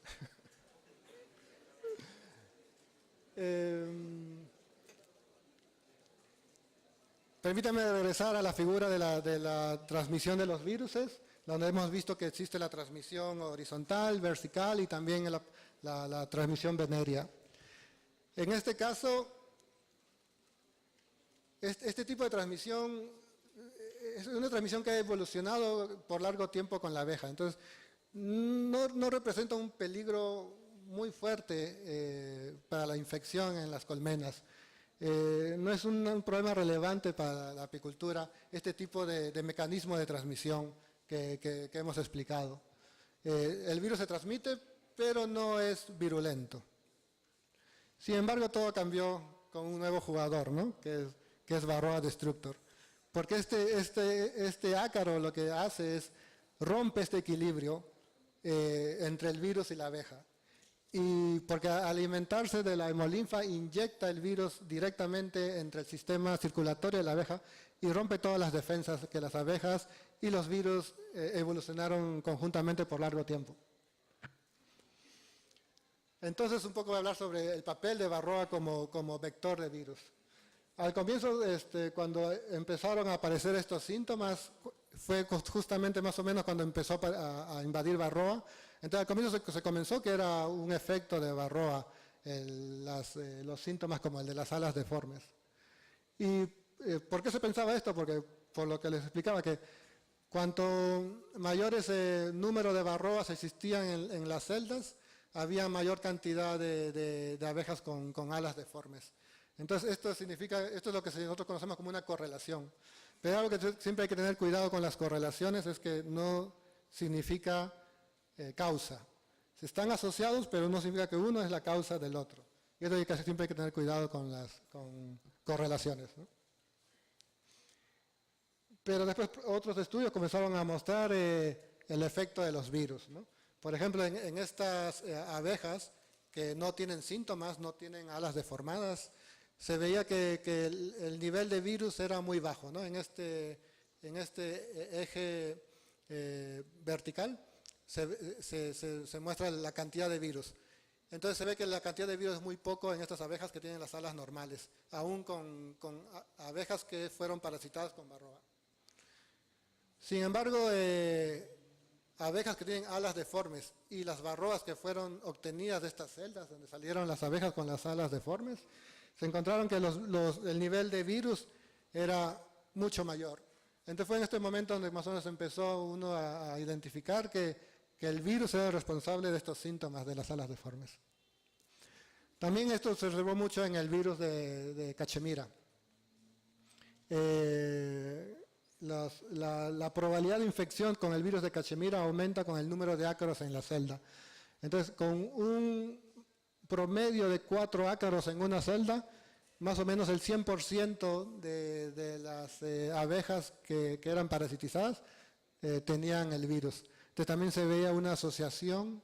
Permítame regresar a la figura de la transmisión de los virus, donde hemos visto que existe la transmisión horizontal, vertical y también la transmisión venérea. En este caso, este tipo de transmisión es una transmisión que ha evolucionado por largo tiempo con la abeja. Entonces, no representa un peligro muy fuerte para la infección en las colmenas. No es un problema relevante para la apicultura este tipo de mecanismo de transmisión que hemos explicado. El virus se transmite, pero no es virulento. Sin embargo, todo cambió con un nuevo jugador, ¿no? que es Varroa Destructor. Porque este ácaro lo que hace es rompe este equilibrio entre el virus y la abeja. Y porque al alimentarse de la hemolinfa inyecta el virus directamente entre el sistema circulatorio de la abeja y rompe todas las defensas que las abejas y los virus evolucionaron conjuntamente por largo tiempo. Entonces un poco voy a hablar sobre el papel de Varroa como vector de virus. Al comienzo, cuando empezaron a aparecer estos síntomas, fue justamente más o menos cuando empezó a invadir Varroa. Entonces al comienzo se comenzó que era un efecto de Varroa, los síntomas como el de las alas deformes. ¿Y por qué se pensaba esto? Porque por lo que les explicaba, que cuanto mayores número de Varroas existían en las celdas, había mayor cantidad de abejas con alas deformes. Entonces esto es lo que nosotros conocemos como una correlación. Pero algo que siempre hay que tener cuidado con las correlaciones es que no significa causa. Están asociados, pero no significa que uno es la causa del otro. Y eso siempre hay que tener cuidado con correlaciones, ¿no? Pero después otros estudios comenzaron a mostrar el efecto de los virus, ¿no? Por ejemplo, en estas abejas que no tienen síntomas, no tienen alas deformadas, se veía que el nivel de virus era muy bajo, ¿no? En este eje vertical se muestra la cantidad de virus. Entonces se ve que la cantidad de virus es muy poco en estas abejas que tienen las alas normales, aún con abejas que fueron parasitadas con Varroa. Sin embargo, abejas que tienen alas deformes y las Varroas que fueron obtenidas de estas celdas donde salieron las abejas con las alas deformes, se encontraron que el nivel de virus era mucho mayor. Entonces fue en este momento donde más o menos empezó uno a identificar que el virus era el responsable de estos síntomas de las alas deformes. También esto se observó mucho en el virus de Cachemira. La probabilidad de infección con el virus de Cachemira aumenta con el número de ácaros en la celda. Entonces, con un promedio de 4 ácaros en una celda, más o menos el 100% de las abejas que eran parasitizadas tenían el virus. Entonces también se veía una asociación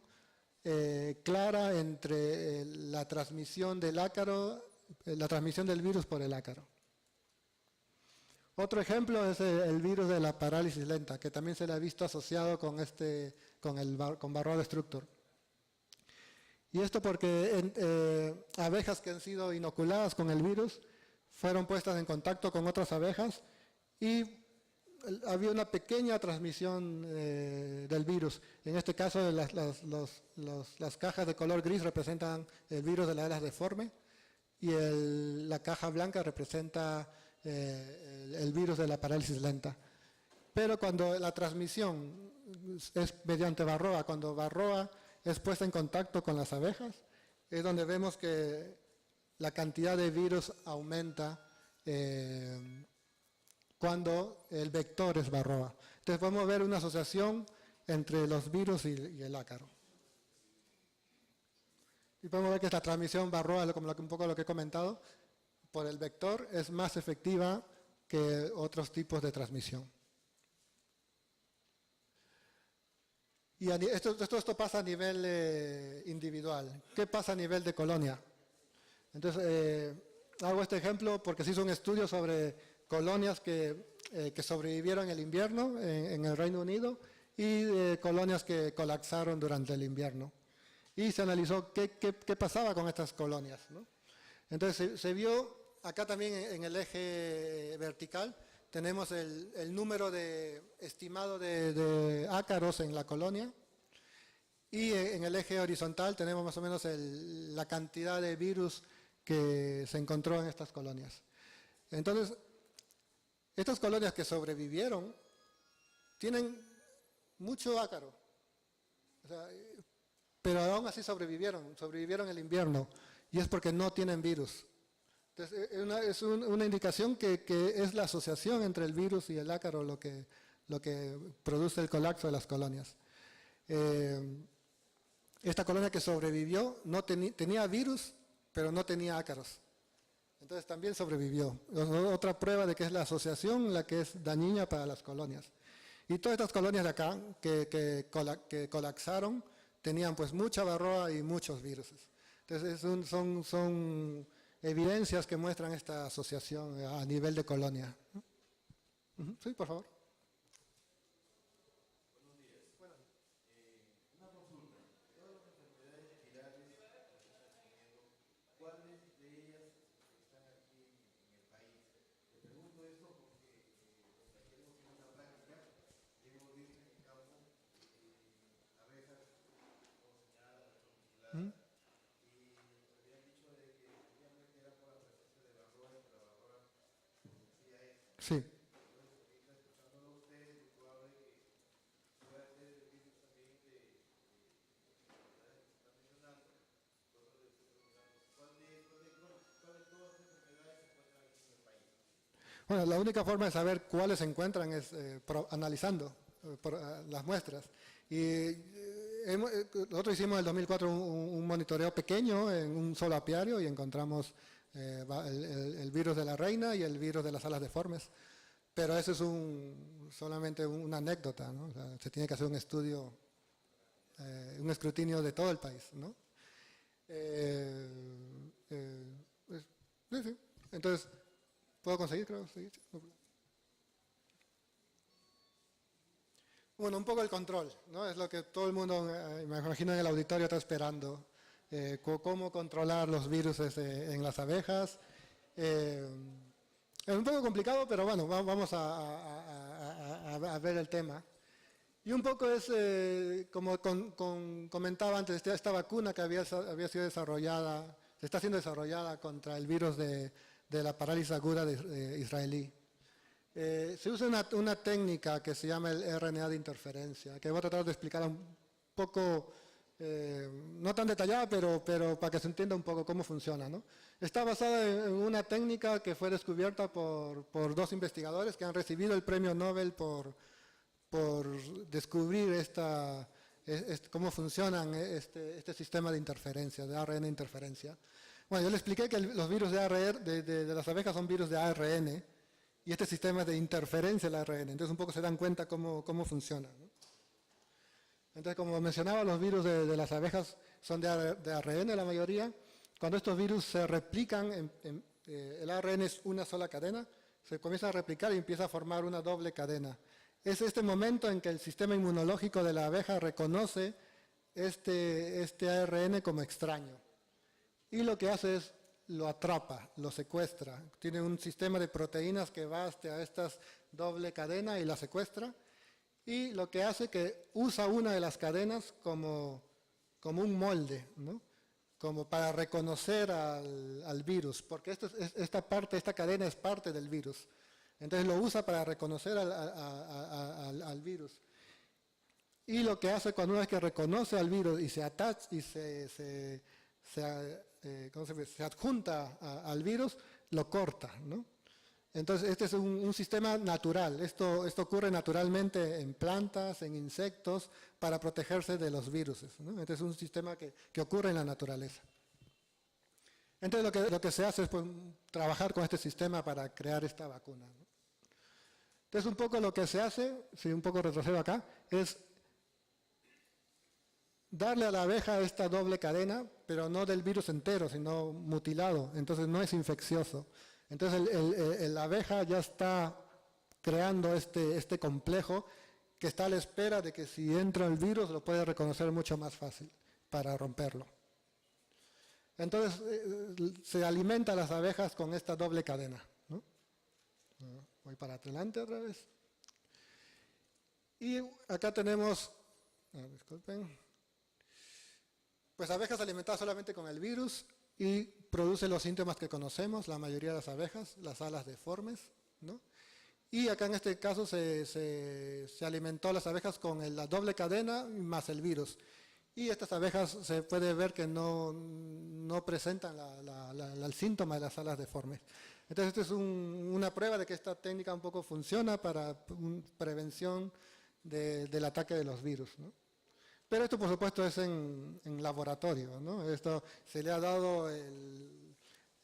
clara entre la transmisión del ácaro, la transmisión del virus por el ácaro. Otro ejemplo es el virus de la parálisis lenta, que también se le ha visto asociado con este con Varroa Destructor. Y esto porque abejas que han sido inoculadas con el virus fueron puestas en contacto con otras abejas y había una pequeña transmisión del virus. En este caso, las cajas de color gris representan el virus de la alas deforme y la caja blanca representa el virus de la parálisis lenta. Pero cuando la transmisión es mediante Varroa, cuando Varroa es puesta en contacto con las abejas, es donde vemos que la cantidad de virus aumenta cuando el vector es Varroa. Entonces podemos ver una asociación entre los virus y el ácaro. Y podemos ver que esta transmisión Varroa, como un poco lo que he comentado, por el vector es más efectiva que otros tipos de transmisión. Y esto pasa a nivel individual. ¿Qué pasa a nivel de colonia? Entonces, hago este ejemplo porque se hizo un estudio sobre colonias que sobrevivieron el invierno en el Reino Unido y colonias que colapsaron durante el invierno. Y se analizó qué pasaba con estas colonias, ¿no? Entonces se vio acá también en el eje vertical, tenemos el número estimado de ácaros en la colonia y en el eje horizontal tenemos más o menos la cantidad de virus que se encontró en estas colonias. Entonces, estas colonias que sobrevivieron tienen mucho ácaro, o sea, pero aún así sobrevivieron el invierno y es porque no tienen virus. Entonces, es una indicación que es la asociación entre el virus y el ácaro lo que produce el colapso de las colonias. Esta colonia que sobrevivió tenía virus, pero no tenía ácaros. Entonces también sobrevivió. Otra prueba de que es la asociación la que es dañina para las colonias. Y todas estas colonias de acá que colapsaron tenían pues mucha varroa y muchos virus. Entonces son evidencias que muestran esta asociación a nivel de colonia. Sí, por favor. Buenos días. Una consulta. Todas las enfermedades virales que están teniendo, ¿cuáles de ellas están aquí en el país? Le pregunto esto porque ayer hemos hecho una práctica, hemos visto en el campo abejas consignadas a la y habían dicho de que efectivamente era por la presencia de varroa y que la varroa producía eso. Sí. Entonces, ahorita escuchándolo a ustedes, es probable que pueda ser el virus también de enfermedades que están mencionando. Entonces, le estoy preguntando, ¿cuáles de todas las enfermedades se encuentran aquí en el país? Bueno, la única forma de saber cuáles se encuentran es analizando las muestras. Y nosotros hicimos en el 2004 un monitoreo pequeño en un solo apiario y encontramos el virus de la reina y el virus de las alas deformes. Pero eso es solamente una anécdota, ¿no? O sea, se tiene que hacer un estudio, un escrutinio de todo el país, ¿no? Sí. Entonces, ¿puedo conseguir? Creo, sí. Bueno, un poco el control, ¿no? Es lo que todo el mundo, me imagino en el auditorio está esperando. Cómo controlar los virus en las abejas. Es un poco complicado, pero bueno, vamos a ver el tema. Y un poco es, como comentaba antes, esta vacuna que había sido desarrollada, se está siendo desarrollada contra el virus de la parálisis aguda israelí. Se usa una técnica que se llama el RNA de interferencia, que voy a tratar de explicar un poco, no tan detallada, pero para que se entienda un poco cómo funciona, ¿no? Está basada en una técnica que fue descubierta por dos investigadores que han recibido el premio Nobel por descubrir cómo funcionan este sistema de interferencia, de ARN interferencia. Bueno, yo le expliqué que los virus de las abejas son virus de ARN, y este sistema de interferencia del ARN. Entonces un poco se dan cuenta cómo funciona, ¿no? Entonces, como mencionaba, los virus de las abejas son de ARN la mayoría. Cuando estos virus se replican, el ARN es una sola cadena, se comienza a replicar y empieza a formar una doble cadena. Es este momento en que el sistema inmunológico de la abeja reconoce este ARN como extraño. Y lo que hace es lo atrapa, lo secuestra. Tiene un sistema de proteínas que va hasta esta doble cadena y la secuestra. Y lo que hace que usa una de las cadenas como un molde, ¿no? Como para reconocer al virus, porque esta cadena es parte del virus. Entonces lo usa para reconocer al virus. Y lo que hace cuando una vez que reconoce al virus y se adjunta al virus, lo corta, ¿no? Entonces este es un sistema natural. Esto ocurre naturalmente en plantas, en insectos, para protegerse de los virus, ¿no? Este es un sistema que ocurre en la naturaleza. Entonces lo que se hace es pues, trabajar con este sistema para crear esta vacuna, ¿no? Entonces un poco lo que se hace, si un poco retrocedo acá, es darle a la abeja esta doble cadena, pero no del virus entero, sino mutilado, entonces no es infeccioso. Entonces la abeja ya está creando este complejo que está a la espera de que si entra el virus lo puede reconocer mucho más fácil para romperlo. Entonces se alimenta a las abejas con esta doble cadena, ¿no? Voy para adelante otra vez. Y acá tenemos, disculpen, pues abejas alimentadas solamente con el virus y produce los síntomas que conocemos, la mayoría de las abejas, las alas deformes, ¿no? Y acá en este caso se alimentó a las abejas con la doble cadena más el virus. Y estas abejas se puede ver que no presentan el síntoma de las alas deformes. Entonces esta es una prueba de que esta técnica un poco funciona para prevención del ataque de los virus, ¿no? Pero esto por supuesto es en laboratorio, ¿no? Esto se le ha dado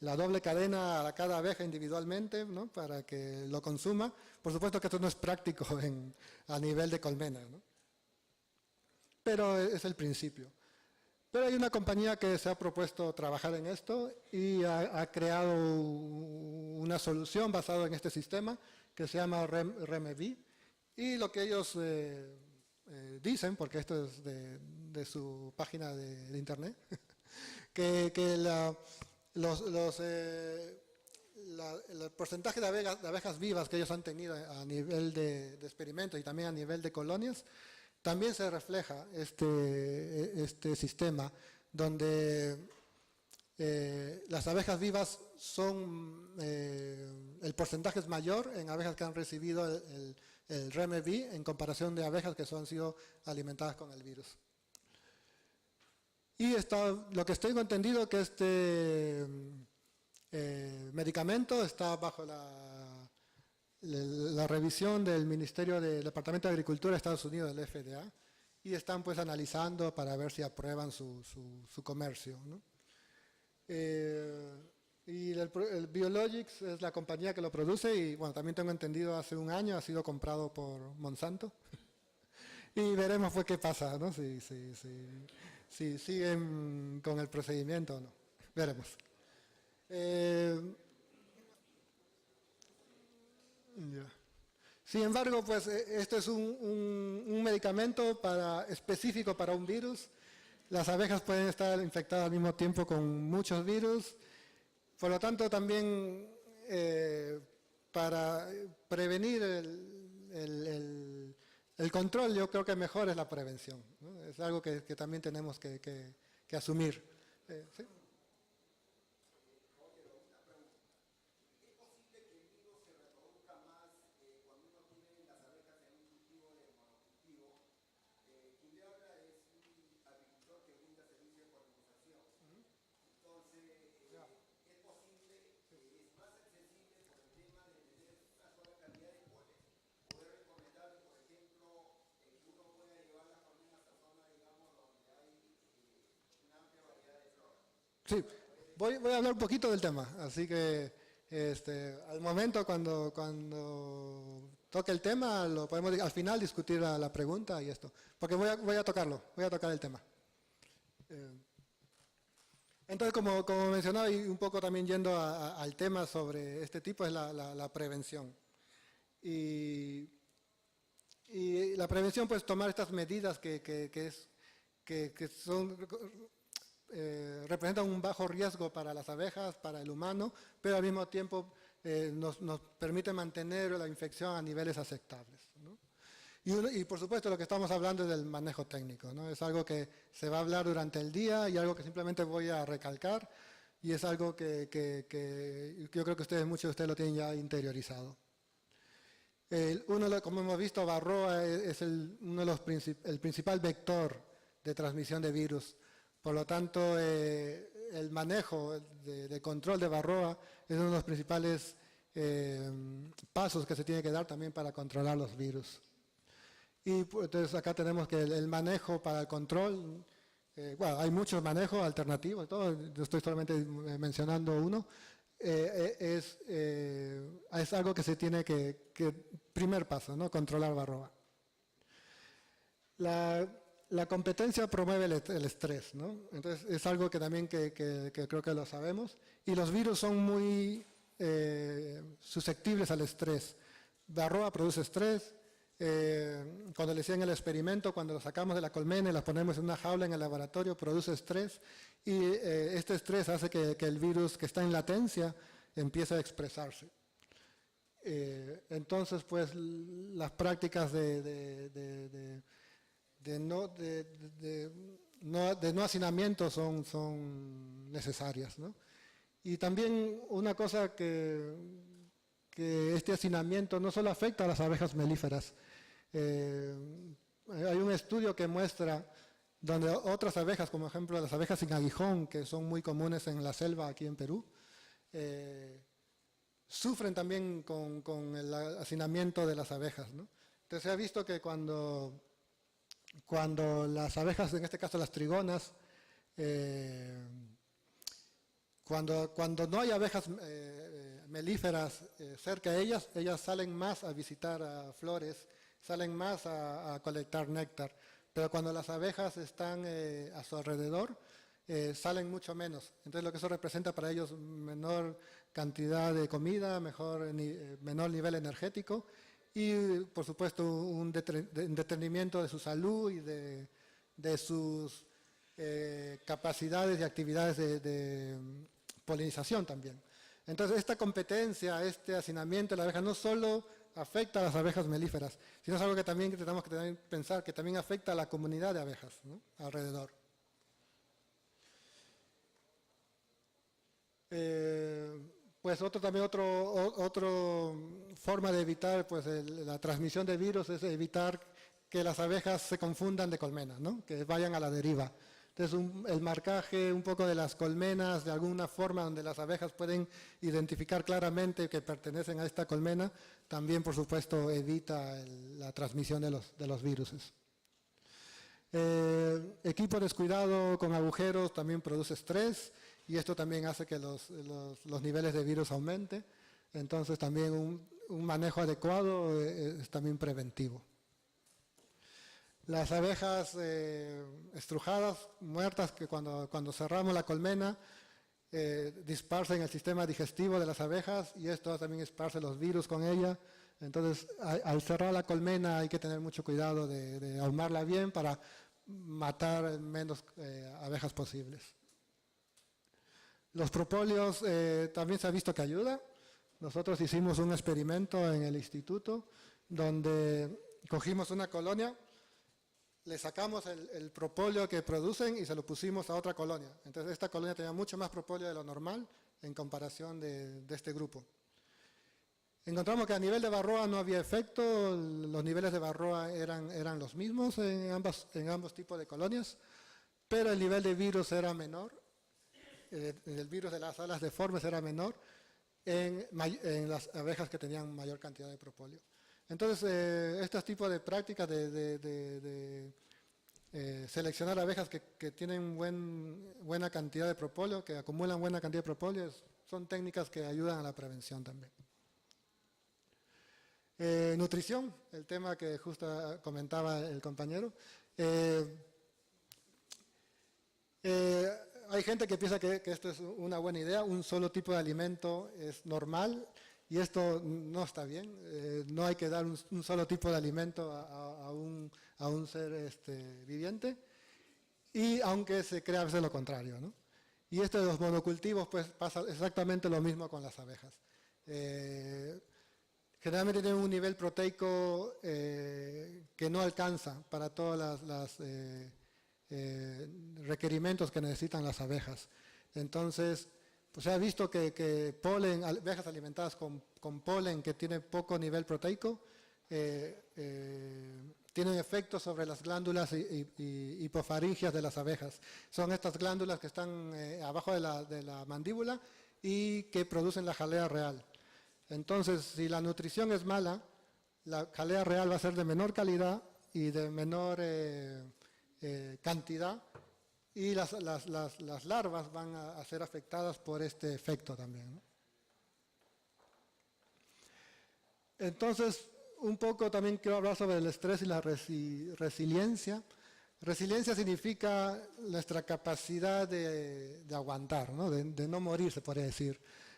la doble cadena a cada abeja individualmente, ¿no? Para que lo consuma. Por supuesto que esto no es práctico a nivel de colmena, ¿no? Pero es el principio. Pero hay una compañía que se ha propuesto trabajar en esto y ha creado una solución basada en este sistema que se llama REMEV. Y lo que ellos dicen, porque esto es de su página de internet, que el porcentaje de abejas vivas que ellos han tenido a nivel de experimentos y también a nivel de colonias, también se refleja este sistema donde las abejas vivas el porcentaje es mayor en abejas que han recibido el REMEV en comparación de abejas que han sido alimentadas con el virus. Y lo que estoy entendido que este medicamento está bajo la revisión del Departamento de Agricultura de Estados Unidos, del FDA, y están pues analizando para ver si aprueban su comercio, ¿no? Y el Biologics es la compañía que lo produce y bueno, también tengo entendido hace un año ha sido comprado por Monsanto y veremos pues qué pasa, ¿no? Si siguen con el procedimiento o no, veremos. Sin embargo, pues este es un medicamento específico para un virus. Las abejas pueden estar infectadas al mismo tiempo con muchos virus. Por lo tanto, también para prevenir el control, yo creo que mejor es la prevención, ¿no? Es algo que también tenemos que asumir. ¿Sí? Sí, voy a hablar un poquito del tema, así que al momento cuando toque el tema lo podemos al final discutir la pregunta y esto, porque voy a tocar el tema. Entonces, como mencionaba y un poco también yendo al tema sobre este tipo es la prevención. Y Y la prevención, pues tomar estas medidas que representan un bajo riesgo para las abejas, para el humano, pero al mismo tiempo nos permite mantener la infección a niveles aceptables, ¿no? Y por supuesto lo que estamos hablando es del manejo técnico, ¿no? Es algo que se va a hablar durante el día y algo que simplemente voy a recalcar, y es algo que yo creo que muchos de ustedes lo tienen ya interiorizado. Como hemos visto, Varroa es el principal vector de transmisión de virus. Por lo tanto, el manejo de control de Varroa es uno de los principales pasos que se tiene que dar también para controlar los virus. Y pues, entonces acá tenemos que el manejo para el control, bueno, hay muchos manejos alternativos, yo estoy solamente mencionando uno. Es algo que se tiene primer paso, ¿no? Controlar Varroa. La competencia promueve el estrés, ¿no? Entonces es algo que también que creo que lo sabemos. Y los virus son muy susceptibles al estrés. Varroa produce estrés. Cuando le hacían el experimento, cuando lo sacamos de la colmena y la ponemos en una jaula en el laboratorio, produce estrés, y este estrés hace que el virus que está en latencia empiece a expresarse. Entonces, pues, las prácticas de no hacinamiento son necesarias, ¿no? Y también una cosa que este hacinamiento no solo afecta a las abejas melíferas. Hay un estudio que muestra donde otras abejas, como ejemplo las abejas sin aguijón, que son muy comunes en la selva aquí en Perú, sufren también con el hacinamiento de las abejas, ¿no? Entonces se ha visto que cuando las abejas, en este caso las trigonas, cuando no hay abejas melíferas cerca de ellas, ellas salen más a visitar a flores, salen más a colectar néctar. Pero cuando las abejas están a su alrededor, salen mucho menos. Entonces lo que eso representa para ellos menor cantidad de comida, menor nivel energético y por supuesto un detenimiento de su salud y de sus capacidades y actividades de polinización también. Entonces esta competencia, este hacinamiento de la abeja no solo afecta a las abejas melíferas, sino es algo que también tenemos que pensar que también afecta a la comunidad de abejas, ¿no? Alrededor. Pues otra forma de evitar pues, la transmisión de virus es evitar que las abejas se confundan de colmena, ¿no? Que vayan a la deriva. Entonces el marcaje un poco de las colmenas, de alguna forma donde las abejas pueden identificar claramente que pertenecen a esta colmena, también por supuesto evita la transmisión de los virus. Equipo descuidado con agujeros también produce estrés y esto también hace que los niveles de virus aumenten. Entonces también un manejo adecuado es también preventivo. Las abejas estrujadas, muertas, que cuando cerramos la colmena disparcen el sistema digestivo de las abejas y esto también esparce los virus con ella. Entonces, al cerrar la colmena hay que tener mucho cuidado de ahumarla bien para matar menos abejas posibles. Los propóleos también se ha visto que ayuda. Nosotros hicimos un experimento en el instituto donde cogimos una colonia, le sacamos el propóleo que producen y se lo pusimos a otra colonia. Entonces esta colonia tenía mucho más propóleo de lo normal en comparación de este grupo. Encontramos que a nivel de Varroa no había efecto, los niveles de Varroa eran los mismos en ambos tipos de colonias, pero el nivel de virus era menor, el virus de las alas deformes era menor en las abejas que tenían mayor cantidad de propóleo. Entonces, estos tipos de prácticas de seleccionar abejas que tienen buena cantidad de propóleo, que acumulan buena cantidad de propóleo, son técnicas que ayudan a la prevención también. Nutrición, el tema que justo comentaba el compañero. Hay gente que piensa que esto es una buena idea, un solo tipo de alimento es normal y esto no está bien. No hay que dar un solo tipo de alimento a un ser viviente, y aunque se crea a veces lo contrario, ¿no? Y esto de los monocultivos, pues pasa exactamente lo mismo con las abejas. Generalmente tienen un nivel proteico que no alcanza para todos los requerimientos que necesitan las abejas. Entonces, pues se ha visto que polen, abejas alimentadas con polen que tiene poco nivel proteico, tienen efectos sobre las glándulas hipofaringias de las abejas. Son estas glándulas que están abajo de la mandíbula y que producen la jalea real. Entonces, si la nutrición es mala, la jalea real va a ser de menor calidad y de menor cantidad, y las larvas van a ser afectadas por este efecto también, ¿no? Entonces, un poco también quiero hablar sobre el estrés y la resiliencia. Resiliencia significa nuestra capacidad de aguantar, ¿no? De no morir, se podría decir.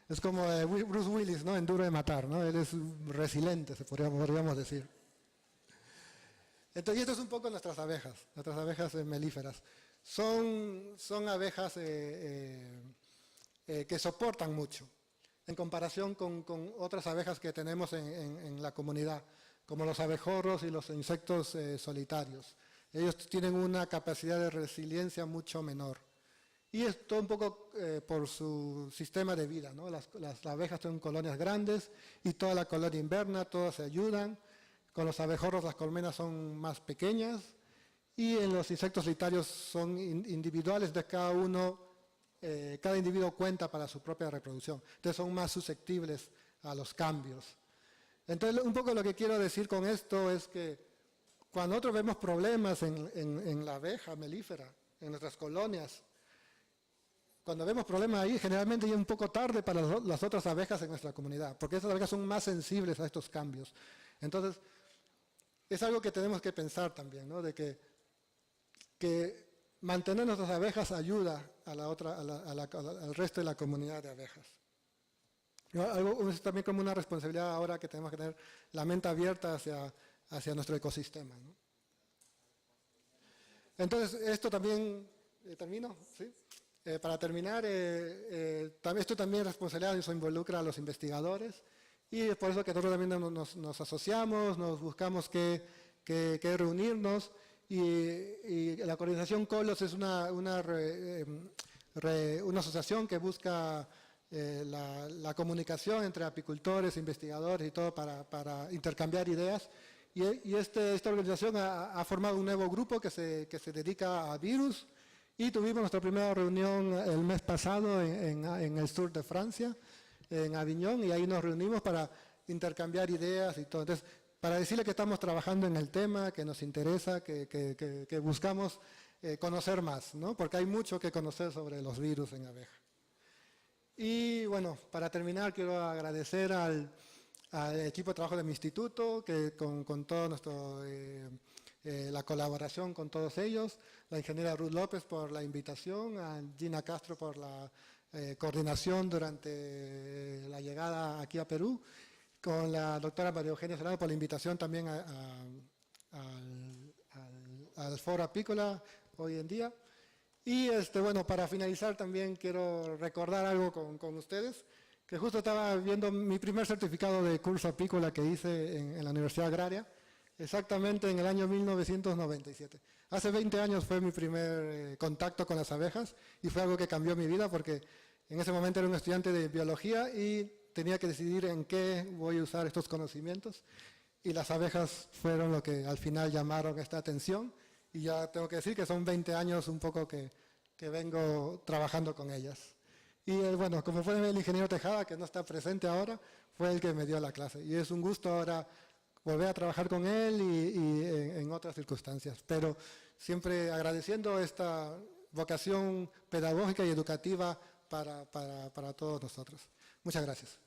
Es como Bruce Willis, ¿no? En Duro de Matar, ¿no? Él es resiliente, podríamos decir. Entonces, y esto es un poco nuestras abejas melíferas. Son abejas que soportan mucho en comparación con otras abejas que tenemos en la comunidad, como los abejorros y los insectos solitarios. Ellos tienen una capacidad de resiliencia mucho menor. Y esto un poco por su sistema de vida, ¿no? Las abejas tienen colonias grandes y toda la colonia inverna, todas se ayudan. Con los abejorros las colmenas son más pequeñas, y en los insectos solitarios son individuales de cada uno. Cada individuo cuenta para su propia reproducción. Entonces son más susceptibles a los cambios. Entonces, un poco lo que quiero decir con esto es que cuando nosotros vemos problemas en la abeja melífera, en nuestras colonias, cuando vemos problemas ahí, generalmente ya es un poco tarde para las otras abejas en nuestra comunidad, porque esas abejas son más sensibles a estos cambios. Entonces, es algo que tenemos que pensar también, ¿no? De que mantener nuestras abejas ayuda al resto de la comunidad de abejas. Es también como una responsabilidad ahora que tenemos que tener la mente abierta hacia nuestro ecosistema, ¿no? Entonces, esto también, ¿termino? ¿Sí? Para terminar, esto también es responsabilidad, eso involucra a los investigadores, y es por eso que nosotros también nos asociamos, nos buscamos que reunirnos. Y la Coordinación COLOS es una asociación que busca la comunicación entre apicultores, investigadores y todo para intercambiar ideas. Y esta organización ha formado un nuevo grupo que se dedica a virus, y tuvimos nuestra primera reunión el mes pasado en el sur de Francia, en Avignon, y ahí nos reunimos para intercambiar ideas y todo. Entonces, para decirle que estamos trabajando en el tema, que nos interesa, que buscamos conocer más, ¿no? Porque hay mucho que conocer sobre los virus en abeja. Y bueno, para terminar, quiero agradecer al equipo de trabajo de mi instituto, que con todo la colaboración con todos ellos, la ingeniera Ruth López por la invitación, a Gina Castro por la coordinación durante la llegada aquí a Perú, con la doctora María Eugenia Serrano por la invitación también al Foro Apícola hoy en día. Y bueno, para finalizar también quiero recordar algo con ustedes, que justo estaba viendo mi primer certificado de curso apícola que hice en la Universidad Agraria, exactamente en el año 1997. Hace 20 años fue mi primer contacto con las abejas, y fue algo que cambió mi vida, porque en ese momento era un estudiante de biología y tenía que decidir en qué voy a usar estos conocimientos, y las abejas fueron lo que al final llamaron esta atención, y ya tengo que decir que son 20 años un poco que vengo trabajando con ellas. Y bueno, como fue el ingeniero Tejada, que no está presente ahora, fue el que me dio la clase, y es un gusto ahora volver a trabajar con él y en otras circunstancias, pero siempre agradeciendo esta vocación pedagógica y educativa para todos nosotros. Muchas gracias.